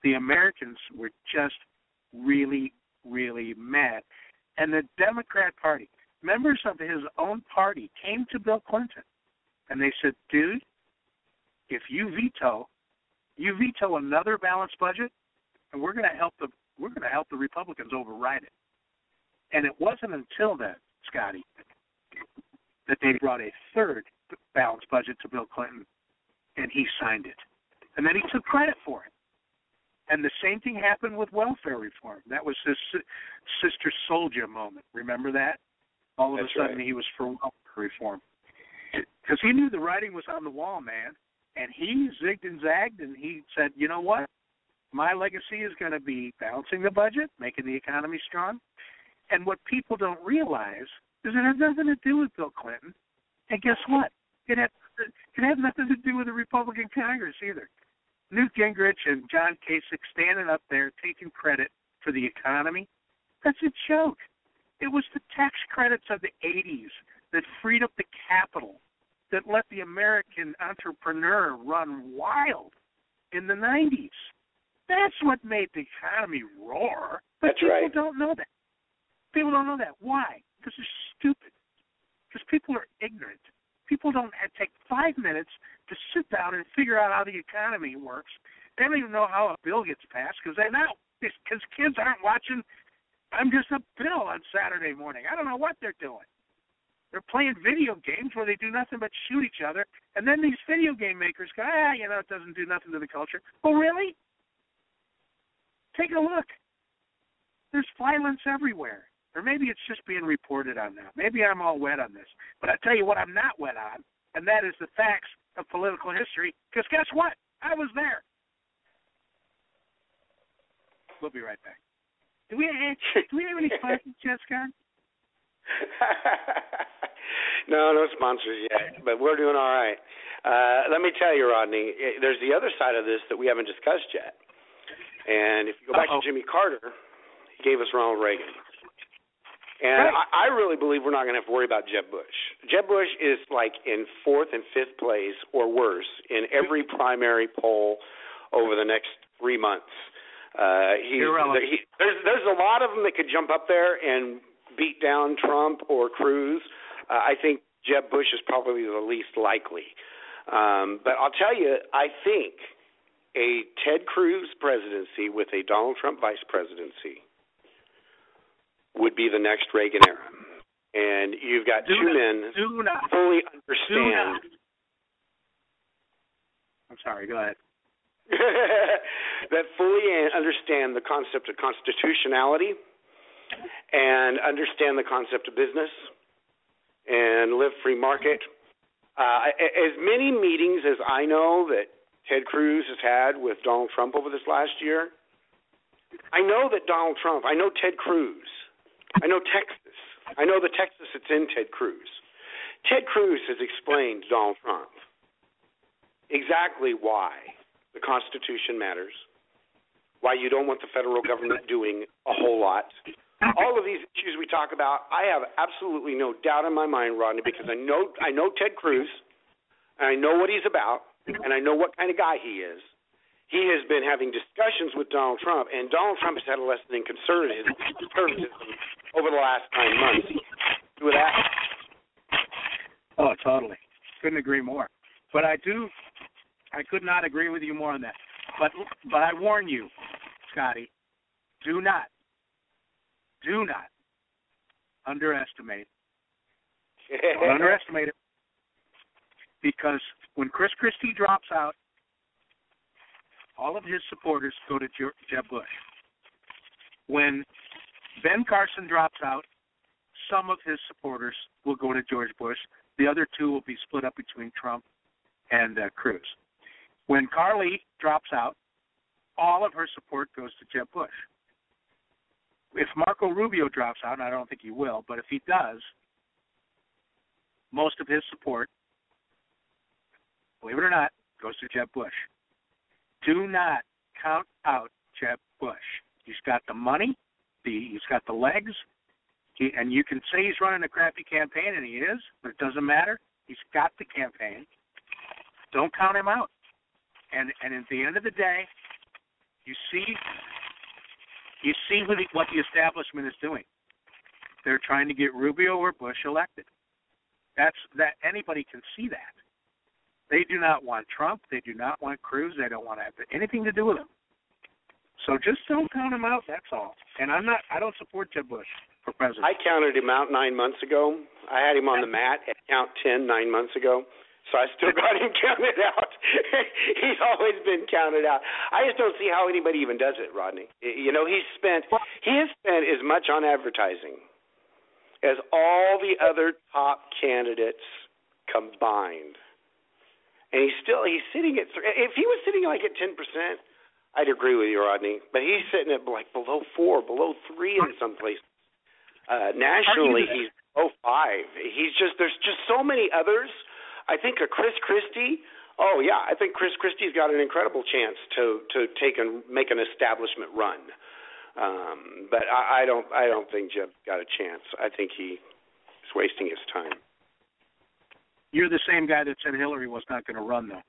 The Americans were just really, really mad. And the Democrat Party, members of his own party, came to Bill Clinton, and they said, "Dude, if you veto another balanced budget, and we're going to help the Republicans override it." And it wasn't until then, Scotty, that they brought a third balanced budget to Bill Clinton, and he signed it. And then he took credit for it. And the same thing happened with welfare reform. That was his Sister Soldier moment. Remember that? All of a sudden, he was for welfare reform. Because he knew the writing was on the wall, man. And he zigged and zagged, and he said, "You know what? My legacy is going to be balancing the budget, making the economy strong." And what people don't realize is it has nothing to do with Bill Clinton. And guess what? nothing to do with the Republican Congress either. Newt Gingrich and John Kasich standing up there taking credit for the economy. That's a joke. It was the tax credits of the 80s that freed up the capital, that let the American entrepreneur run wild in the 90s. That's what made the economy roar. But people don't know that. People don't know that. Why? Because they're stupid. Because people are ignorant. People don't take 5 minutes to sit down and figure out how the economy works. They don't even know how a bill gets passed because they know. Because kids aren't watching I'm Just a Bill on Saturday morning. I don't know what they're doing. They're playing video games where they do nothing but shoot each other. And then these video game makers go, it doesn't do nothing to the culture. Oh, really? Take a look. There's violence everywhere. Or maybe it's just being reported on now. Maybe I'm all wet on this. But I tell you what I'm not wet on, and that is the facts of political history. Because guess what? I was there. We'll be right back. Do we have any sponsors yet, Scott? No sponsors yet, but we're doing all right. Let me tell you, Rodney, there's the other side of this that we haven't discussed yet. And if you go back to Jimmy Carter, he gave us Ronald Reagan. And I really believe we're not going to have to worry about Jeb Bush. Jeb Bush is like in 4th and 5th place or worse in every primary poll over the next 3 months. There's a lot of them that could jump up there and beat down Trump or Cruz. I think Jeb Bush is probably the least likely. But I'll tell you, I think a Ted Cruz presidency with a Donald Trump vice presidency would be the next Reagan era. And you've got two men fully understand. I'm sorry, go ahead. That fully understand the concept of constitutionality and understand the concept of business and live free market. As many meetings as I know that Ted Cruz has had with Donald Trump over this last year, I know that Donald Trump, I know Ted Cruz, I know Texas. I know the Texas that's in Ted Cruz. Ted Cruz has explained to Donald Trump exactly why the Constitution matters, why you don't want the federal government doing a whole lot. All of these issues we talk about, I have absolutely no doubt in my mind, Rodney, because I know Ted Cruz, and I know what he's about, and I know what kind of guy he is. He has been having discussions with Donald Trump, and Donald Trump has had a lesson in conservatism over the last 9 months. With that? Oh, totally. Couldn't agree more. But I could not agree with you more on that. But I warn you, Scotty, do not underestimate. Don't underestimate it. Because when Chris Christie drops out, all of his supporters go to Jeb Bush. When Ben Carson drops out, some of his supporters will go to George Bush. The other two will be split up between Trump and Cruz. When Carly drops out, all of her support goes to Jeb Bush. If Marco Rubio drops out, and I don't think he will, but if he does, most of his support, believe it or not, goes to Jeb Bush. Do not count out Jeb Bush. He's got the money, he's got the legs, and you can say he's running a crappy campaign, and he is, but it doesn't matter. He's got the campaign. Don't count him out. And at the end of the day, you see what the establishment is doing. They're trying to get Rubio or Bush elected. That anybody can see that. They do not want Trump. They do not want Cruz. They don't want to have anything to do with him. So just don't count him out. That's all. And I don't support Jeb Bush for president. I counted him out 9 months ago. I had him on the mat at count 10 9 months ago. So I still got him counted out. He's always been counted out. I just don't see how anybody even does it, Rodney. You know, he has spent as much on advertising as all the other top candidates combined. And he's sitting at if he was sitting like at 10%, I'd agree with you, Rodney. But he's sitting at like below 4, below 3 in some places. Nationally, he's below 5. There's just so many others. I think a Chris Christie. Oh yeah, I think Chris Christie's got an incredible chance to take and make an establishment run. But I don't think Jeb's got a chance. I think he's wasting his time. You're the same guy that said Hillary was not going to run, though.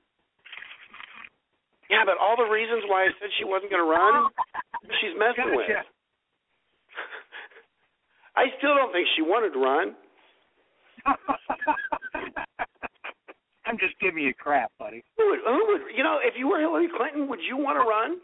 Yeah, but all the reasons why I said she wasn't going to run, she's messing with. I still don't think she wanted to run. I'm just giving you crap, buddy. Who would, if you were Hillary Clinton, would you want to run?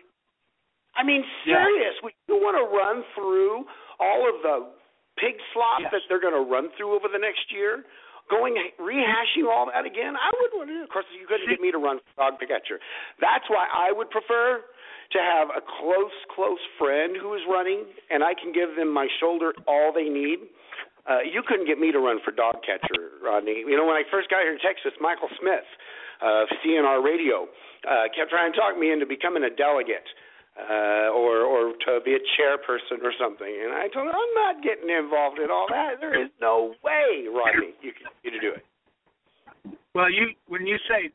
I mean, serious. Would you want to run through all of the pig slop that they're going to run through over the next year? Rehashing all that again? I wouldn't want to do it. Of course, you couldn't get me to run for dog catcher. That's why I would prefer to have a close friend who is running, and I can give them my shoulder all they need. You couldn't get me to run for dog catcher, Rodney. When I first got here in Texas, Michael Smith of CNR Radio kept trying to talk me into becoming a delegate or to be a chairperson or something. And I told him, I'm not getting involved in all that. There is no way, Rodney, you can get me to do it. Well, when you say,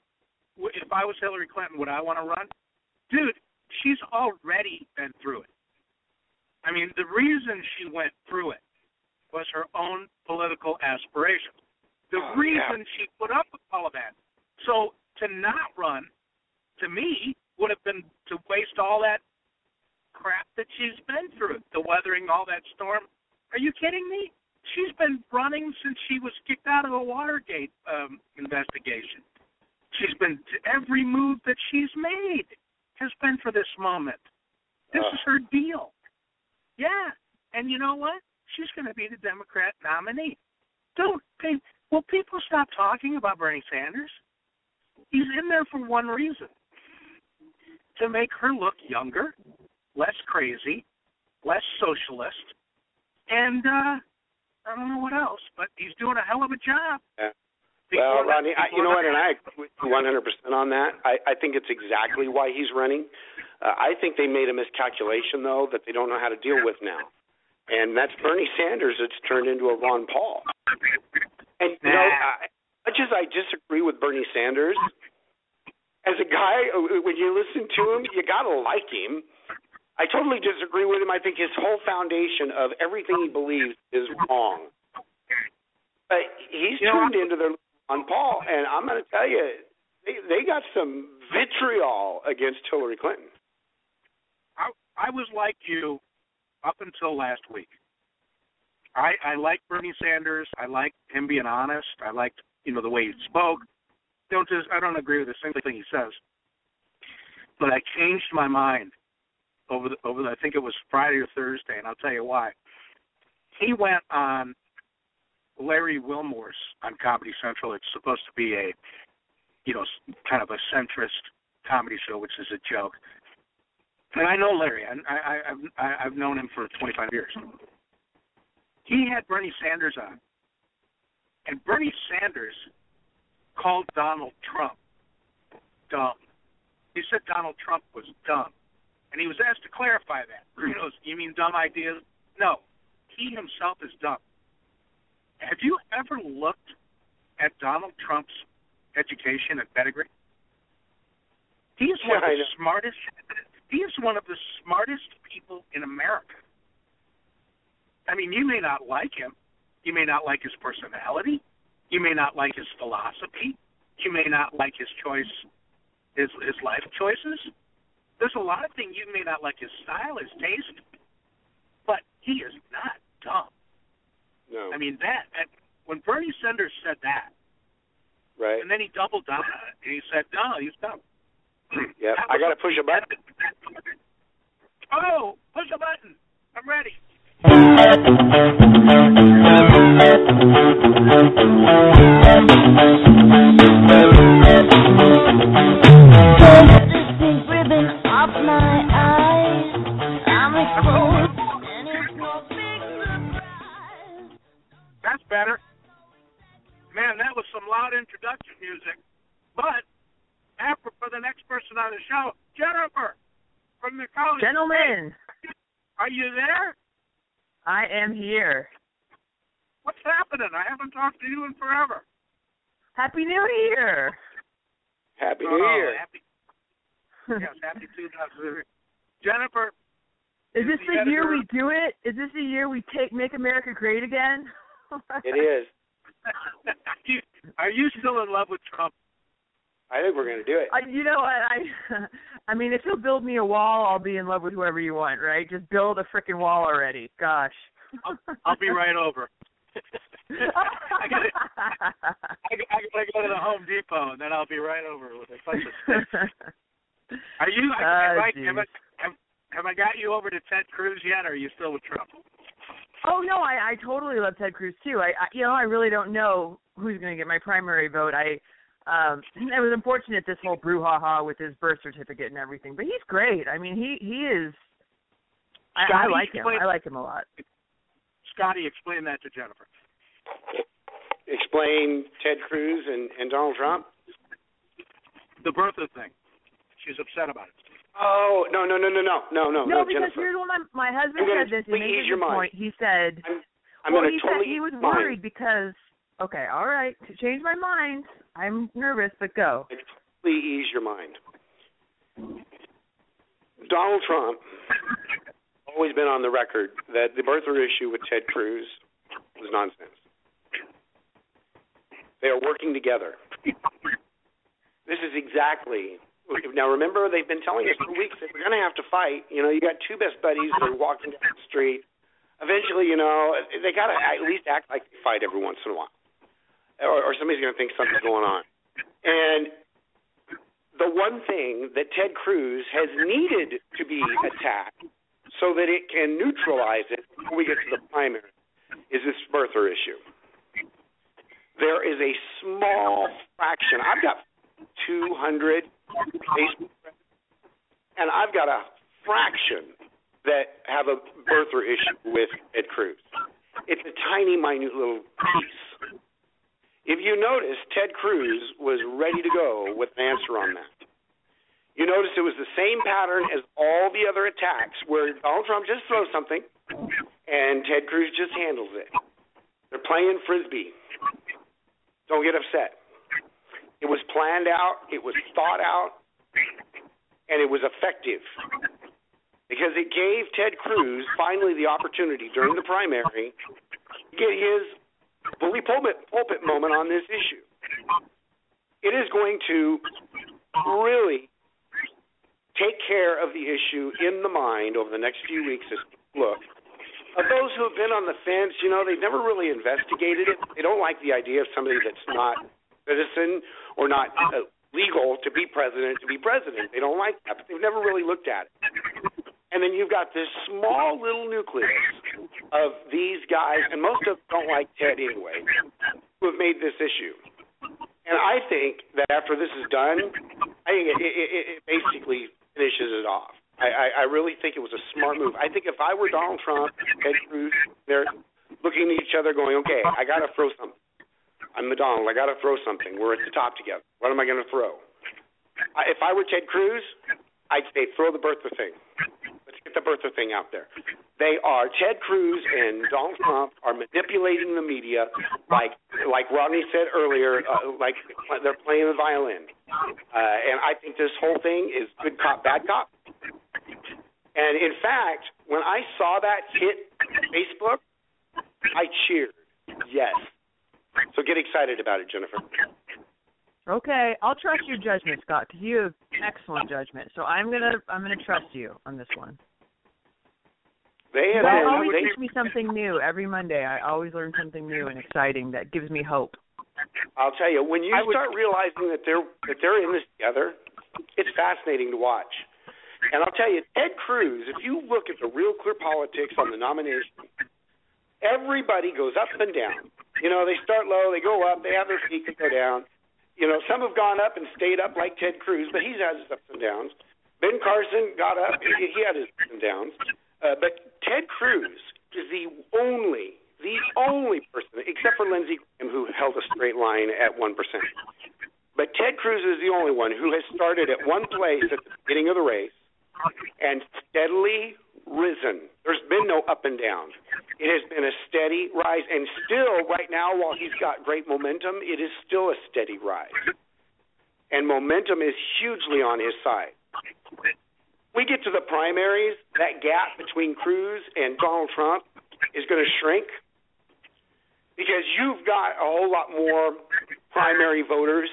if I was Hillary Clinton, would I want to run? Dude, she's already been through it. I mean, the reason she went through it was her own political aspirations. The reason she put up with all of that. So to not run, to me, would have been to waste all that crap that she's been through, the weathering all that storm. Are you kidding me? She's been running since she was kicked out of the Watergate investigation. She's been, every move that she's made has been for this moment. This is her deal. Yeah. And you know what? She's going to be the Democrat nominee. Will people stop talking about Bernie Sanders? He's in there for one reason, to make her look younger, less crazy, less socialist, and I don't know what else, but he's doing a hell of a job. Yeah. Well, Rodney, you know what, and I agree with you 100% on that. I think it's exactly why he's running. I think they made a miscalculation, though, that they don't know how to deal with now. And that's Bernie Sanders that's turned into a Ron Paul. And, much as I disagree with Bernie Sanders, as a guy, when you listen to him, you got to like him. I totally disagree with him. I think his whole foundation of everything he believes is wrong. But he's turned into their Ron Paul, and I'm going to tell you, they got some vitriol against Hillary Clinton. I was like you up until last week. I liked Bernie Sanders. I liked him being honest. I liked, the way he spoke. I don't agree with a single thing he says. But I changed my mind over the I think it was Friday or Thursday, and I'll tell you why. He went on Larry Wilmore's on Comedy Central. It's supposed to be a, kind of a centrist comedy show, which is a joke. And I know Larry. I've known him for 25 years. He had Bernie Sanders on, and Bernie Sanders called Donald Trump dumb. He said Donald Trump was dumb, and he was asked to clarify that. He goes, "You mean dumb ideas?" No, he himself is dumb. Have you ever looked at Donald Trump's education and pedigree? He's one of the smartest. He is one of the smartest people in America. I mean, you may not like him. You may not like his personality. You may not like his philosophy. You may not like his choice, his life choices. There's a lot of things you may not like his style, his taste, but he is not dumb. No. I mean, when Bernie Sanders said that, right, and then he doubled down on it, and he said, no, he's dumb. Yeah, I got to push a button. Oh, push a button. I'm ready. That's better. Man, that was some loud introduction music. But for the next person on the show, Jennifer from the college. Gentlemen. Are you there? I am here. What's happening? I haven't talked to you in forever. Happy New Year. Happy New Year. Happy 2000. Jennifer. Is this the year we do it? Is this the year we make America great again? It is. Are you still in love with Trump? I think we're going to do it. You know what? I mean, if you'll build me a wall, I'll be in love with whoever you want, right? Just build a freaking wall already. Gosh. I'll be right over. I gotta go to the Home Depot, and then I'll be right over with a bunch of sticks. Are you? Have I got you over to Ted Cruz yet, or are you still with Trump? Oh no, I totally love Ted Cruz too. I really don't know who's going to get my primary vote. I was unfortunate this whole brouhaha with his birth certificate and everything, but he's great. I mean, he is. I like him. I like him a lot. Scotty, explain that to Jennifer. Explain Ted Cruz and Donald Trump? The birther thing. She's upset about it. Oh, no, No, because Jennifer. here's what my husband said this. He made a good point. He said, I'm going to totally he was worried because, okay, all right, to change my mind, I'm nervous, but go. Please ease your mind. Donald Trump always been on the record that the birther issue with Ted Cruz was nonsense. They are working together. This is exactly. Now, remember, they've been telling us for weeks that we're going to have to fight. You know, you got two best buddies that are walking down the street. Eventually, you know, they got to at least act like they fight every once in a while. Or somebody's going to think something's going on. And the one thing that Ted Cruz has needed to be attacked so that it can neutralize it before we get to the primary is this birther issue. There is a small fraction. I've got 200 Facebook friends, and I've got a fraction that have a birther issue with Ted Cruz. It's a tiny, minute little piece. If you notice, Ted Cruz was ready to go with an answer on that. You notice it was the same pattern as all the other attacks where Donald Trump just throws something and Ted Cruz just handles it. They're playing Frisbee. Don't get upset. It was planned out, it was thought out, and it was effective because it gave Ted Cruz finally the opportunity during the primary to get his bully pulpit moment on this issue. It is going to really take care of the issue in the mind over the next few weeks as we look. Of those who have been on the fence, you know, they've never really investigated it. They don't like the idea of somebody that's not citizen or not legal to be president. They don't like that, but they've never really looked at it. And then you've got this small little nucleus of these guys, and most of them don't like Ted anyway, who have made this issue. And I think that after this is done, I think it basically finishes it off. I really think it was a smart move. I think if I were Donald Trump, Ted Cruz, they're looking at each other going, okay, I got to throw something. I'm the Donald. I got to throw something. We're at the top together. What am I going to throw? If I were Ted Cruz, I'd say throw the birther thing. Let's get the birther thing out there. Ted Cruz and Donald Trump are manipulating the media like Rodney said earlier, like they're playing the violin. And I think this whole thing is good cop, bad cop. And in fact, when I saw that hit Facebook, I cheered. Yes. So get excited about it, Jennifer. Okay, I'll trust your judgment, Scott, because you have excellent judgment. So I'm gonna trust you on this one. They always teach me something new every Monday. I always learn something new and exciting that gives me hope. I'll tell you, when you start realizing that they're in this together, it's fascinating to watch. And I'll tell you, Ted Cruz, if you look at the Real Clear Politics on the nomination, everybody goes up and down. You know, they start low, they go up, they have their peak, they go down. You know, some have gone up and stayed up like Ted Cruz, but he's had his ups and downs. Ben Carson got up, he had his ups and downs. But Ted Cruz is the only person, except for Lindsey Graham, who held a straight line at 1%. But Ted Cruz is the only one who has started at one place at the beginning of the race and steadily risen. There's been no up and down. It has been a steady rise, and still right now, while he's got great momentum, it is still a steady rise. And momentum is hugely on his side. We get to the primaries, that gap between Cruz and Donald Trump is going to shrink because you've got a whole lot more primary voters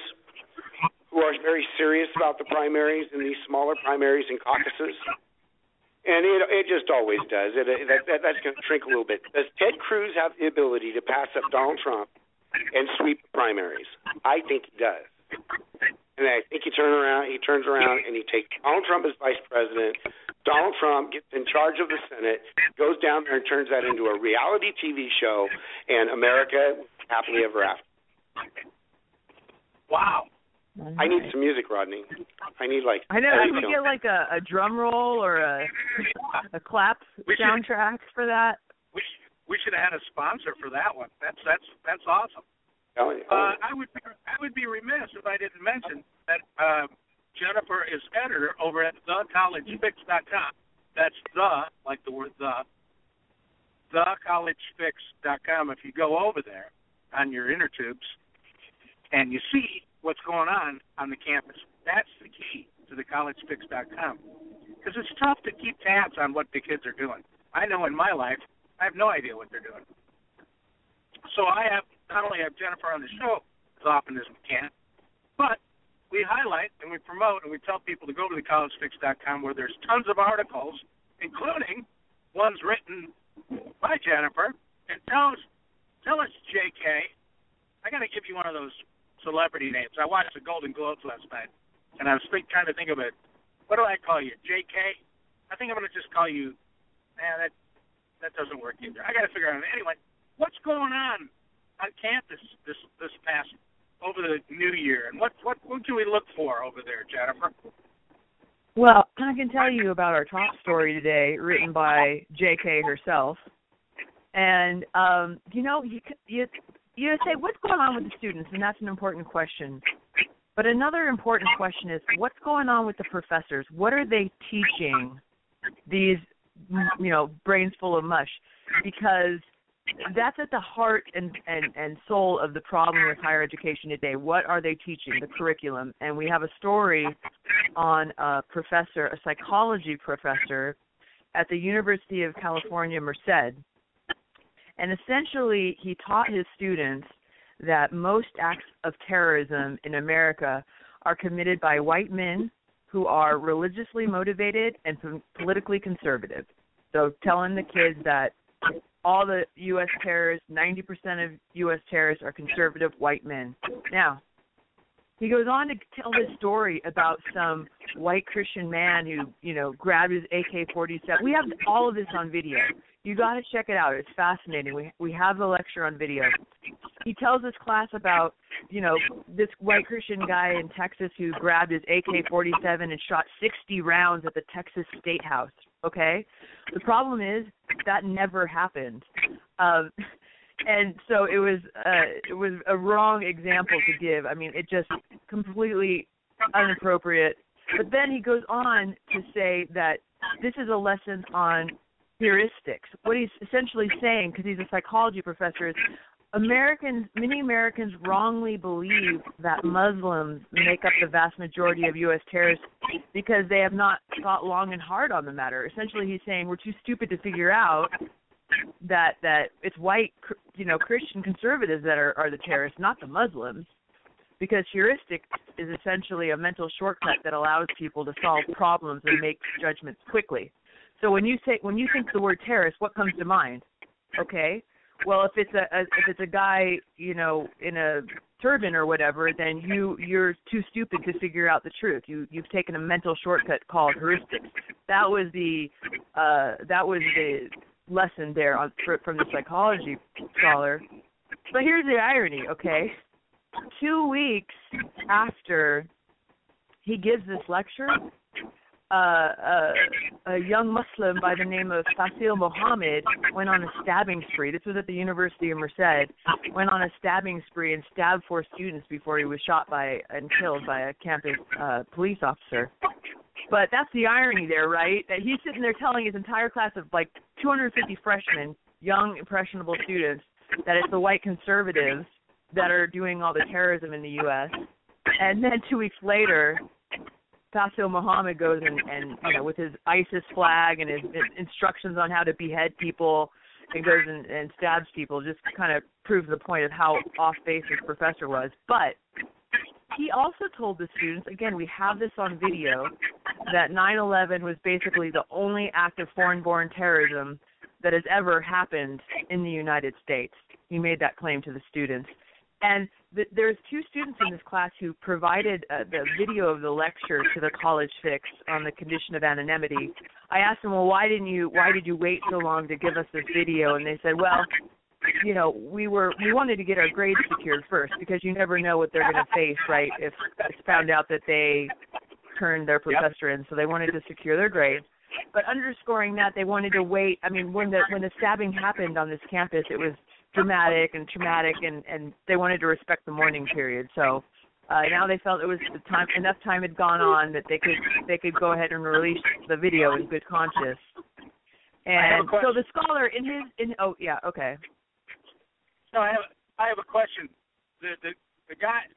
who are very serious about the primaries and these smaller primaries and caucuses. And it just always does. That's going to shrink a little bit. Does Ted Cruz have the ability to pass up Donald Trump and sweep the primaries? I think he does. And I think he turns around and he takes Donald Trump as vice president. Donald Trump gets in charge of the Senate, goes down there and turns that into a reality TV show, and America happily ever after. Wow. I need some music, Rodney. I need I know. Can we get like a drum roll or a clap soundtrack for that? We should have had a sponsor for that one. That's awesome. I would be remiss if I didn't mention that Jennifer is editor over at thecollegefix.com. That's like the word thecollegefix.com. If you go over there on your inner tubes and you see what's going on the campus, that's the key to thecollegefix.com. Because it's tough to keep tabs on what the kids are doing. I know in my life, I have no idea what they're doing. So I not only have Jennifer on the show as often as we can, but we highlight and we promote and we tell people to go to thecollegefix.com where there's tons of articles, including ones written by Jennifer. And tell us, JK, I got to give you one of those celebrity names. I watched the Golden Globes last night, and I was trying to think of it. What do I call you, JK? I think I'm going to just call you. That doesn't work either. I got to figure out. Anyway, what's going on campus this past over the new year, and what can we look for over there, Jennifer? Well, I can tell you about our top story today, written by JK herself. And you say, what's going on with the students? And that's an important question. But another important question is, what's going on with the professors? What are they teaching these, brains full of mush? Because that's at the heart and soul of the problem with higher education today. What are they teaching, the curriculum? And we have a story on a psychology professor at the University of California, Merced. And essentially, he taught his students that most acts of terrorism in America are committed by white men who are religiously motivated and politically conservative. So telling the kids that all the U.S. terrorists, 90% of U.S. terrorists are conservative white men. Now, he goes on to tell his story about some white Christian man who, grabbed his AK-47. We have all of this on video. You got to check it out. It's fascinating. We have the lecture on video. He tells his class about, this white Christian guy in Texas who grabbed his AK-47 and shot 60 rounds at the Texas State House. Okay? The problem is that never happened. And so it was a wrong example to give. I mean, it just completely inappropriate. But then he goes on to say that this is a lesson on heuristics. What he's essentially saying, because he's a psychology professor, is many Americans wrongly believe that Muslims make up the vast majority of U.S. terrorists because they have not thought long and hard on the matter. Essentially, he's saying we're too stupid to figure out that it's white, Christian conservatives that are the terrorists, not the Muslims, because heuristic is essentially a mental shortcut that allows people to solve problems and make judgments quickly. So when you think the word terrorist, what comes to mind? Okay, well if it's a guy in a turban or whatever, then you're too stupid to figure out the truth. You've taken a mental shortcut called heuristics. That was the lesson there from the psychology scholar. But here's the irony, okay? 2 weeks after he gives this lecture, a young Muslim by the name of Fasil Mohammed went on a stabbing spree. This was at the University of Merced. Went on a stabbing spree and stabbed 4 students before he was shot and killed by a campus police officer. But that's the irony there, right? That he's sitting there telling his entire class of like 250 freshmen, young, impressionable students, that it's the white conservatives that are doing all the terrorism in the U.S. And then 2 weeks later, Faisal Muhammad goes and with his ISIS flag and his instructions on how to behead people, and goes and stabs people, just kind of proves the point of how off base his professor was. But he also told the students, again, we have this on video, that 9/11 was basically the only act of foreign-born terrorism that has ever happened in the United States. He made that claim to the students. And there's 2 students in this class who provided the video of the lecture to the College Fix on the condition of anonymity. I asked them, well, why did you wait so long to give us this video? And they said, well, we wanted to get our grades secured first, because you never know what they're going to face, right, if it's found out that they turned their professor in. So they wanted to secure their grades. But underscoring that, they wanted to wait. I mean, when the stabbing happened on this campus, it was dramatic and traumatic, and they wanted to respect the mourning period. So now they felt it was enough time had gone on that they could go ahead and release the video in good conscience. And so the scholar No, I have a question. The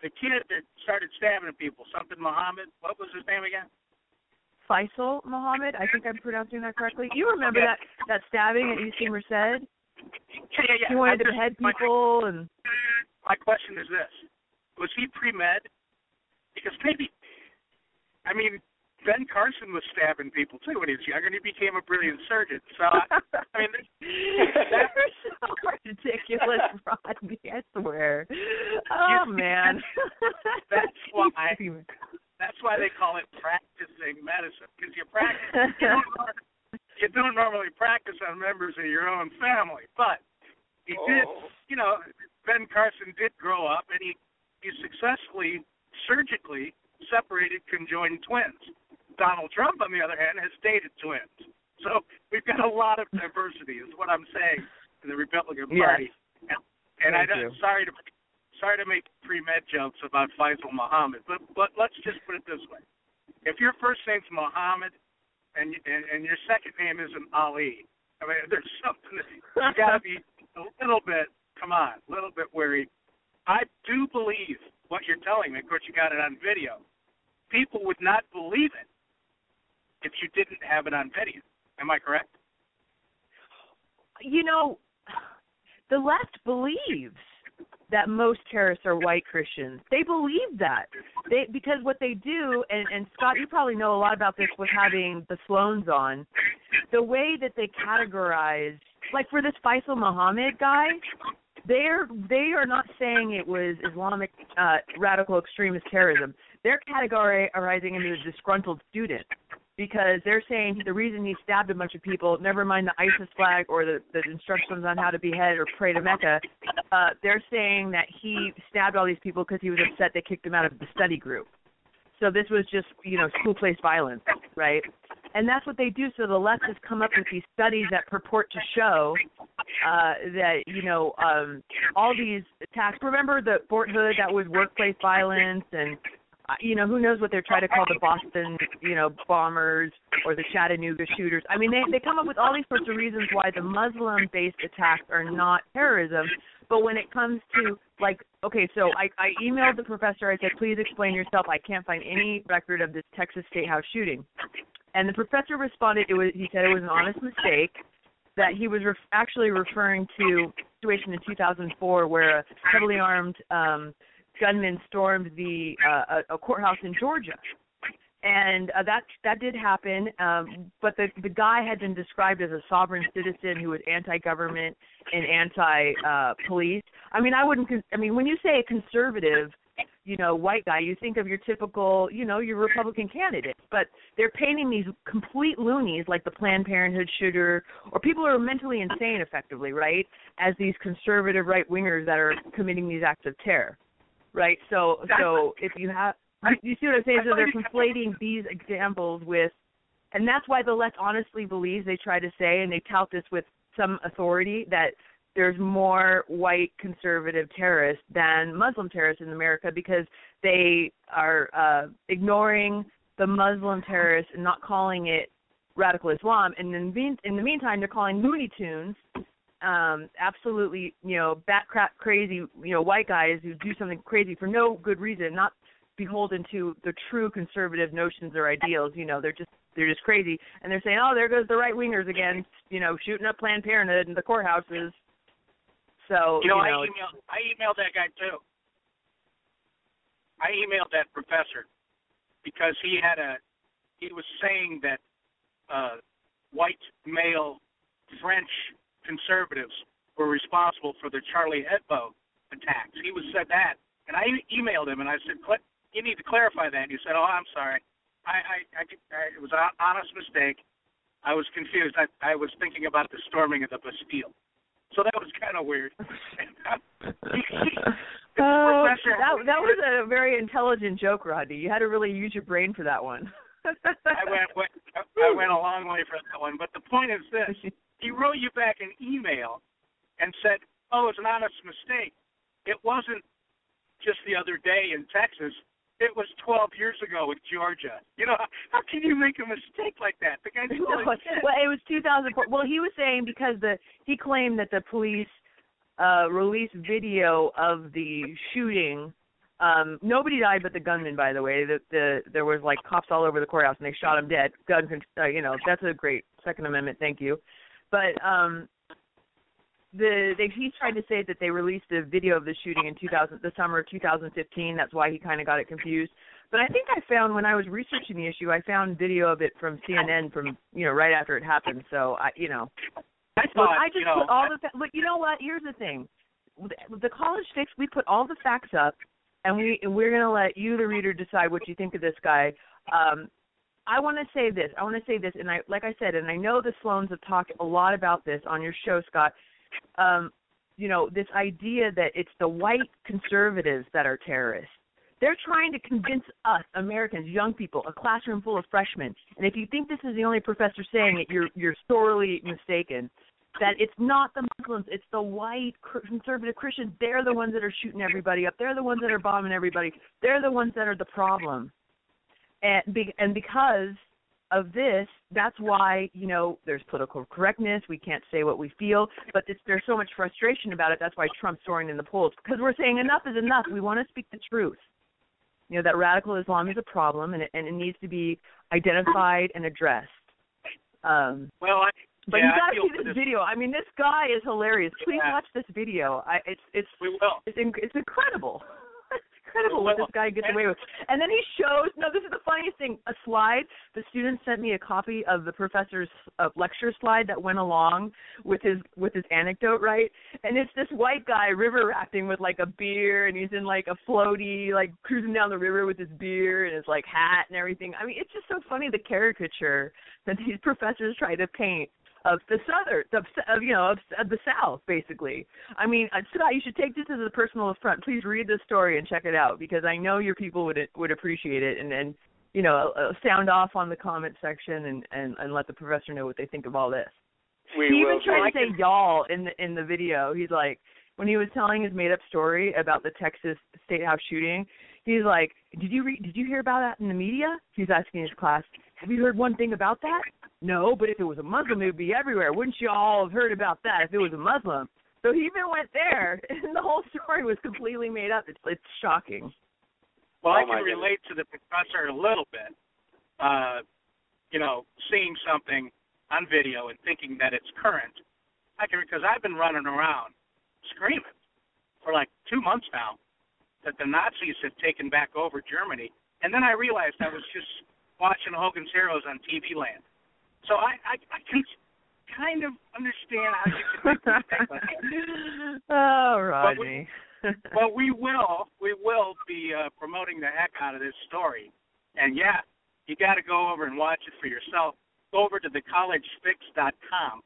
kid that started stabbing people, something Muhammad. What was his name again? Faisal Muhammad. I think I'm pronouncing that correctly. You remember that stabbing at UC Merced? Yeah. He wanted to behead people, and my question is this: was he pre-med? Because Ben Carson was stabbing people too when he was younger, and he became a brilliant surgeon. So that's so ridiculous, Rodney. I swear. Oh man. That's why they call it practicing medicine, because you practice. You don't normally practice on members of your own family, but he did. Ben Carson did grow up, and he successfully surgically separated conjoined twins. Donald Trump, on the other hand, has dated twins. So we've got a lot of diversity, is what I'm saying, in the Republican Party. Yes. And sorry to make pre-med jokes about Faisal Muhammad, but let's just put it this way: if your first name's Muhammad and your second name isn't Ali, I mean, there's something that you got to be a little bit wary. I do believe what you're telling me. Of course, you got it on video. People would not believe it if you didn't have it on video. Am I correct? The left believes that most terrorists are white Christians. They believe that. Because what they do, and Scott, you probably know a lot about this with having the Sloans on, the way that they categorize, like for this Faisal Muhammad guy, they are not saying it was Islamic radical extremist terrorism. They're categorizing him as a disgruntled student, because they're saying the reason he stabbed a bunch of people, never mind the ISIS flag or the instructions on how to behead or pray to Mecca, they're saying that he stabbed all these people because he was upset they kicked him out of the study group. So this was just, school-placed violence, right? And that's what they do. So the left has come up with these studies that purport to show that, all these attacks. Remember the Fort Hood, that was workplace violence, and who knows what they're trying to call the Boston, bombers or the Chattanooga shooters. I mean, they come up with all these sorts of reasons why the Muslim-based attacks are not terrorism. But when it comes to, so I emailed the professor. I said, please explain yourself. I can't find any record of this Texas State House shooting. And the professor responded, he said it was an honest mistake, that he was actually referring to a situation in 2004 where a heavily armed gunmen stormed a courthouse in Georgia, and that did happen. But the guy had been described as a sovereign citizen who was anti-government and anti-police. When you say a conservative, white guy, you think of your typical, your Republican candidates. But they're painting these complete loonies like the Planned Parenthood shooter, or people who are mentally insane, effectively, right, as these conservative right-wingers that are committing these acts of terror. Right, so if you have, you see what I'm saying? So they're conflating these examples with, and that's why the left honestly believes, they try to say, and they tout this with some authority, that there's more white conservative terrorists than Muslim terrorists in America, because they are ignoring the Muslim terrorists and not calling it radical Islam. And in the meantime, they're calling Looney Tunes absolutely, bat crap crazy, white guys who do something crazy for no good reason, not beholden to the true conservative notions or ideals. They're just crazy. And they're saying, oh, there goes the right wingers again, shooting up Planned Parenthood and the courthouses. So, I emailed that guy too. I emailed that professor because he was saying that white male French conservatives were responsible for the Charlie Hebdo attacks. He said that, and I emailed him and I said, "You need to clarify that." And he said, "Oh, I'm sorry. It was an honest mistake. I was confused. I was thinking about the storming of the Bastille." So that was kind of weird. That was a very intelligent joke, Rodney. You had to really use your brain for that one. I went a long way for that one. But the point is this. He wrote you back an email and said, oh, it's an honest mistake. It wasn't just the other day in Texas. It was 12 years ago with Georgia. How can you make a mistake like that? The guy well, it was 2004. Well, he was saying because he claimed that the police released video of the shooting. Nobody died but the gunman, by the way. There was like cops all over the courthouse and they shot him dead. That's a great Second Amendment. Thank you. But he's trying to say that they released a video of the shooting in the summer of 2015. That's why he kind of got it confused. But I think I found when I was researching the issue, I found video of it from CNN from right after it happened. So I just put all the. But you know what? Here's the thing: the College Fix, we put all the facts up, and we're going to let you, the reader, decide what you think of this guy. I want to say this, and like I said, and I know the Sloans have talked a lot about this on your show, Scott. This idea that it's the white conservatives that are terrorists. They're trying to convince us, Americans, young people, a classroom full of freshmen, and if you think this is the only professor saying it, you're sorely mistaken, that it's not the Muslims, it's the white conservative Christians. They're the ones that are shooting everybody up. They're the ones that are bombing everybody. They're the ones that are the problem. And because of this, that's why, there's political correctness. We can't say what we feel, but there's so much frustration about it. That's why Trump's soaring in the polls, because we're saying enough is enough. We want to speak the truth. That radical Islam is a problem, and it needs to be identified and addressed. But you got to see this video. I mean, this guy is hilarious. Please watch this video. We will. It's incredible. It's incredible what this guy gets away with. And then he shows, this is the funniest thing, a slide. The students sent me a copy of the professor's lecture slide that went along with his anecdote, right? And it's this white guy river rafting with like a beer, and he's in like a floaty, like cruising down the river with his beer and his like hat and everything. I mean, it's just so funny, the caricature that these professors try to paint of the of the South, basically. I mean, Scott, you should take this as a personal affront. Please read this story and check it out, because I know your people would appreciate it, and sound off on the comment section and let the professor know what they think of all this. He even tried to say y'all in the video. He's like, when he was telling his made up story about the Texas State House shooting, he's like, did you hear about that in the media? He's asking his class, have you heard one thing about that? No, but if it was a Muslim, it would be everywhere. Wouldn't you all have heard about that if it was a Muslim? So he even went there, and the whole story was completely made up. It's shocking. Well, I can relate to the professor a little bit, seeing something on video and thinking that it's current. Because I've been running around screaming for like 2 months now that the Nazis had taken back over Germany, and then I realized I was just watching Hogan's Heroes on TV Land. So I can kind of understand how you can make mistakes like that. Oh, Rodney. But we will be promoting the heck out of this story. And, you got to go over and watch it for yourself. Go over to thecollegefix.com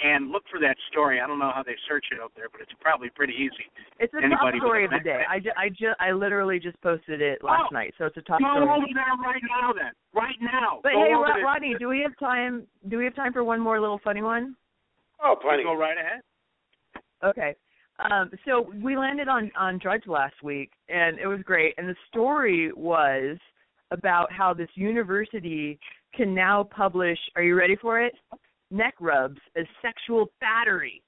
and look for that story. I don't know how they search it out there, but it's probably pretty easy. It's a top story of the day. I literally just posted it last night, so it's a top story. Go over there right now, then. Right now. But hey, Rodney, do we have time? Do we have time for one more little funny one? Oh, plenty. Go right ahead. Okay. So we landed on Drudge last week, and it was great. And the story was about how this university can now publish, are you ready for it? Neck rubs as sexual battery.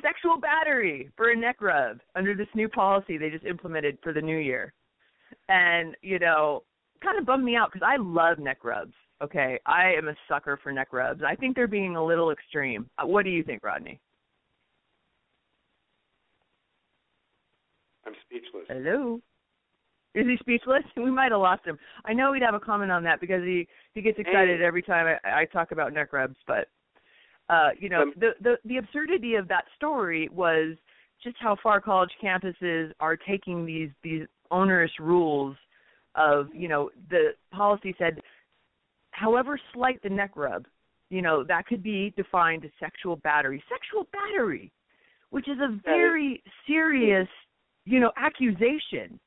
Sexual battery for a neck rub under this new policy they just implemented for the new year. And, kind of bummed me out because I love neck rubs, okay? I am a sucker for neck rubs. I think they're being a little extreme. What do you think, Rodney? I'm speechless. Hello? Is he speechless? We might have lost him. I know he'd have a comment on that because he gets excited every time I talk about neck rubs, but the absurdity of that story was just how far college campuses are taking these onerous rules of, the policy said, however slight the neck rub, that could be defined as sexual battery. Sexual battery, which is a very serious, accusation.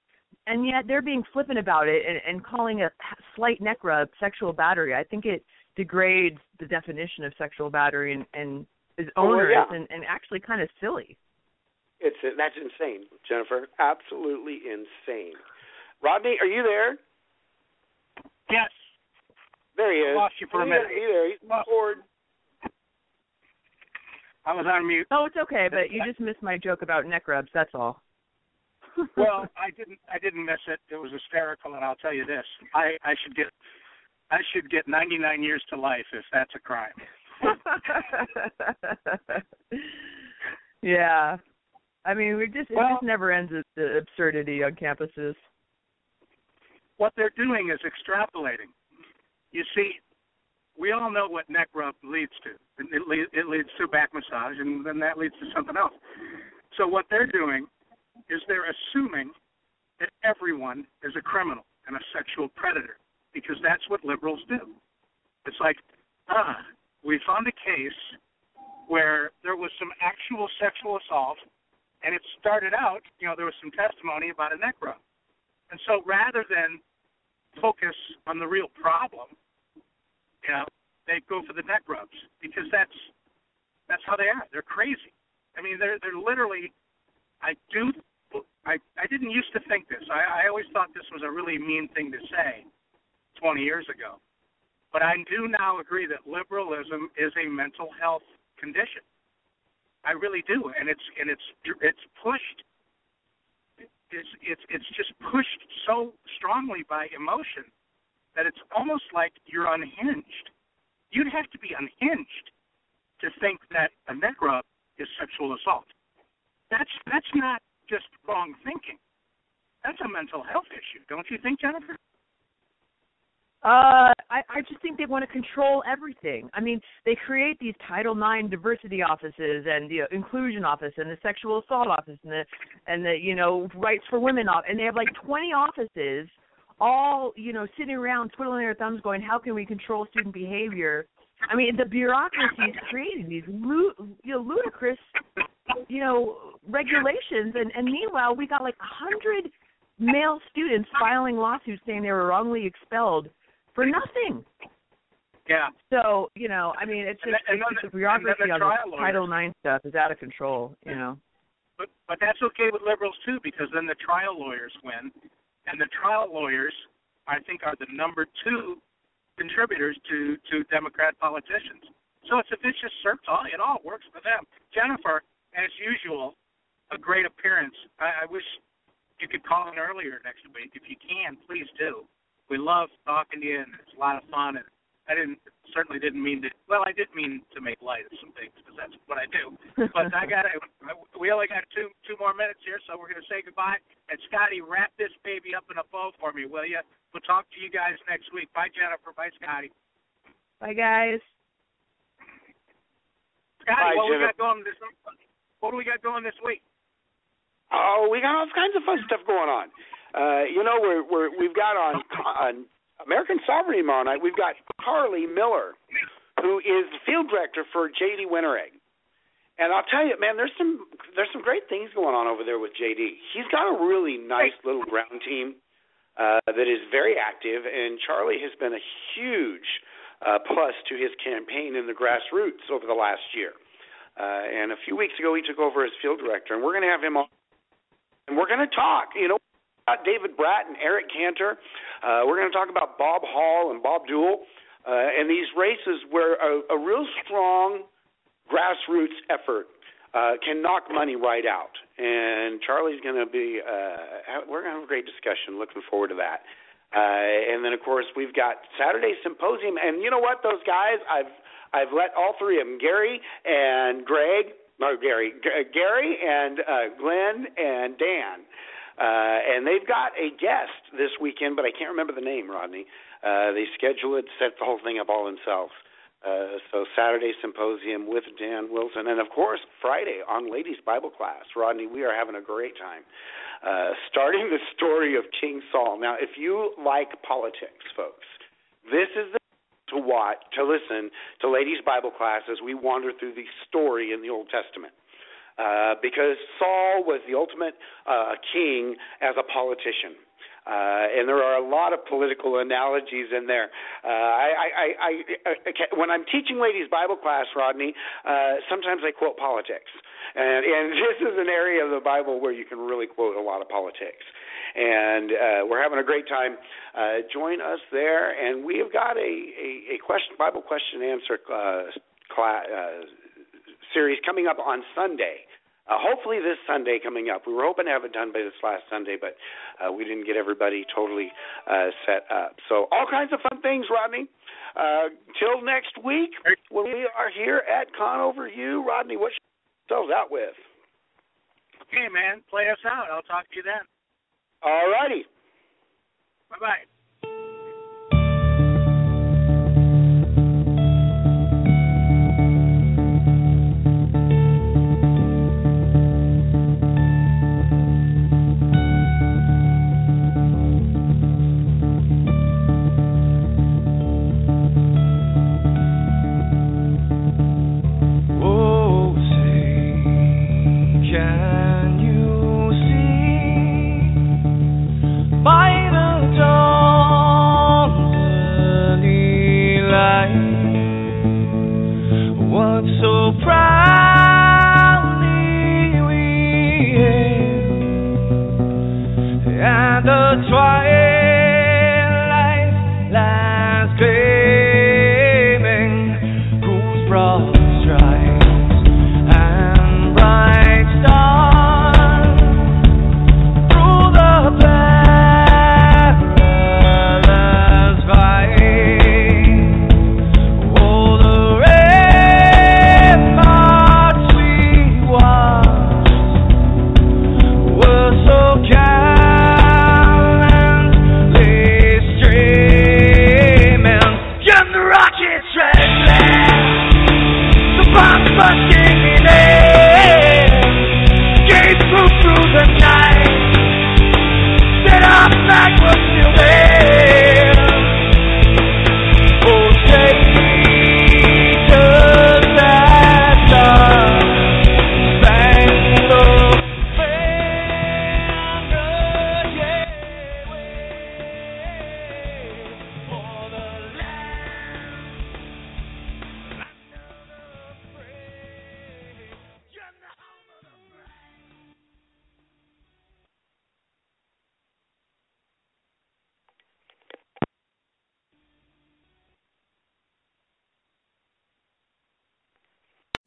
And yet they're being flippant about it and calling a slight neck rub sexual battery. I think it degrades the definition of sexual battery and is onerous and actually kind of silly. That's insane, Jennifer. Absolutely insane. Rodney, are you there? Yes. There he is. I lost you for a minute. He's there. He's bored. I was on mute. Oh, it's okay, but you just missed my joke about neck rubs. That's all. Well, I didn't miss it. It was hysterical, and I'll tell you this: I should get 99 years to life if that's a crime. Yeah, I mean, it just never ends at the absurdity on campuses. What they're doing is extrapolating. You see, we all know what neck rub leads to. It leads to back massage, and then that leads to something else. So what they're doing is they're assuming that everyone is a criminal and a sexual predator, because that's what liberals do. It's like, we found a case where there was some actual sexual assault, and it started out, there was some testimony about a neck rub. And so rather than focus on the real problem, they go for the neck rubs, because that's how they are. They're crazy. I mean, they're literally, I didn't used to think this. I always thought this was a really mean thing to say 20 years ago. But I do now agree that liberalism is a mental health condition. I really do, and it's pushed. It's just pushed so strongly by emotion that it's almost like you're unhinged. You'd have to be unhinged to think that a neck rub is sexual assault. That's not just wrong thinking. That's a mental health issue, don't you think, Jennifer? I just think they want to control everything. I mean, they create these Title IX diversity offices and the inclusion office and the sexual assault office and the rights for women office, and they have like 20 offices all sitting around twiddling their thumbs, going, how can we control student behavior? I mean, the bureaucracy is creating these ludicrous regulations, and meanwhile we got like 100 male students filing lawsuits saying they were wrongly expelled for nothing. Yeah. So, I mean, it's just the bureaucracy on the Title IX stuff is out of control, But that's okay with liberals, too, because then the trial lawyers win, and the trial lawyers, I think, are the number 2 contributors to Democrat politicians. So it's a vicious circle. It all works for them. Jennifer, as usual, a great appearance. I wish you could call in earlier next week. If you can, please do. We love talking to you, and it's a lot of fun. And I certainly didn't mean to. Well, I did mean to make light of some things, because that's what I do. But we only got two more minutes here, so we're going to say goodbye. And Scotty, wrap this baby up in a bow for me, will you? We'll talk to you guys next week. Bye, Jennifer. Bye, Scotty. Bye, guys. Scotty, Bye, what do we got going this week? Oh, we got all kinds of fun stuff going on. We've got on American Sovereignty tomorrow night. We've got Carly Miller, who is the field director for JD Winteregg. And I'll tell you, man, there's some great things going on over there with JD. He's got a really nice little ground team that is very active, and Charlie has been a huge plus to his campaign in the grassroots over the last year. And a few weeks ago, he took over as field director, and we're going to have him on, and we're going to talk, David Bratt and Eric Cantor. We're going to talk about Bob Hall and Bob Dewell. And these races where a real strong grassroots effort can knock money right out. And Charlie's going to be, we're going to have a great discussion. Looking forward to that. And then, of course, we've got Saturday Symposium. And you know what, those guys, I've let all three of them, Gary and Gary and Glenn and Dan. And they've got a guest this weekend, but I can't remember the name, Rodney. They schedule it, set the whole thing up all themselves. So Saturday Symposium with Dan Wilson. And, of course, Friday on Ladies Bible Class. Rodney, we are having a great time. Starting the story of King Saul. Now, if you like politics, folks, this is the to listen to Ladies Bible Class as we wander through the story in the Old Testament. Because Saul was the ultimate king as a politician. And there are a lot of political analogies in there. When I'm teaching Ladies Bible Class, Rodney, sometimes I quote politics. And this is an area of the Bible where you can really quote a lot of politics. And we're having a great time. Join us there. And we have got a Bible question and answer series coming up on Sunday. Hopefully this Sunday coming up. We were hoping to have it done by this last Sunday, but we didn't get everybody totally set up. So all kinds of fun things, Rodney. Till next week when we are here at Conover U. Rodney, what should we close out with? Okay, man. Play us out. I'll talk to you then. All righty. Bye-bye.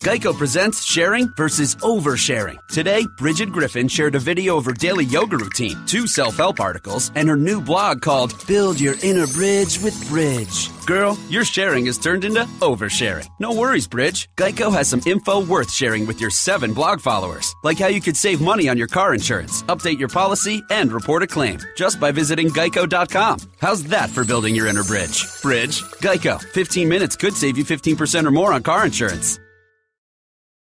Geico presents sharing versus oversharing. Today, Bridget Griffin shared a video of her daily yoga routine, 2 self-help articles, and her new blog called Build Your Inner Bridge with Bridge. Girl, your sharing has turned into oversharing. No worries, Bridge. Geico has some info worth sharing with your 7 blog followers, like how you could save money on your car insurance, update your policy, and report a claim just by visiting geico.com. How's that for building your inner bridge? Bridge? Geico. 15 minutes could save you 15% or more on car insurance.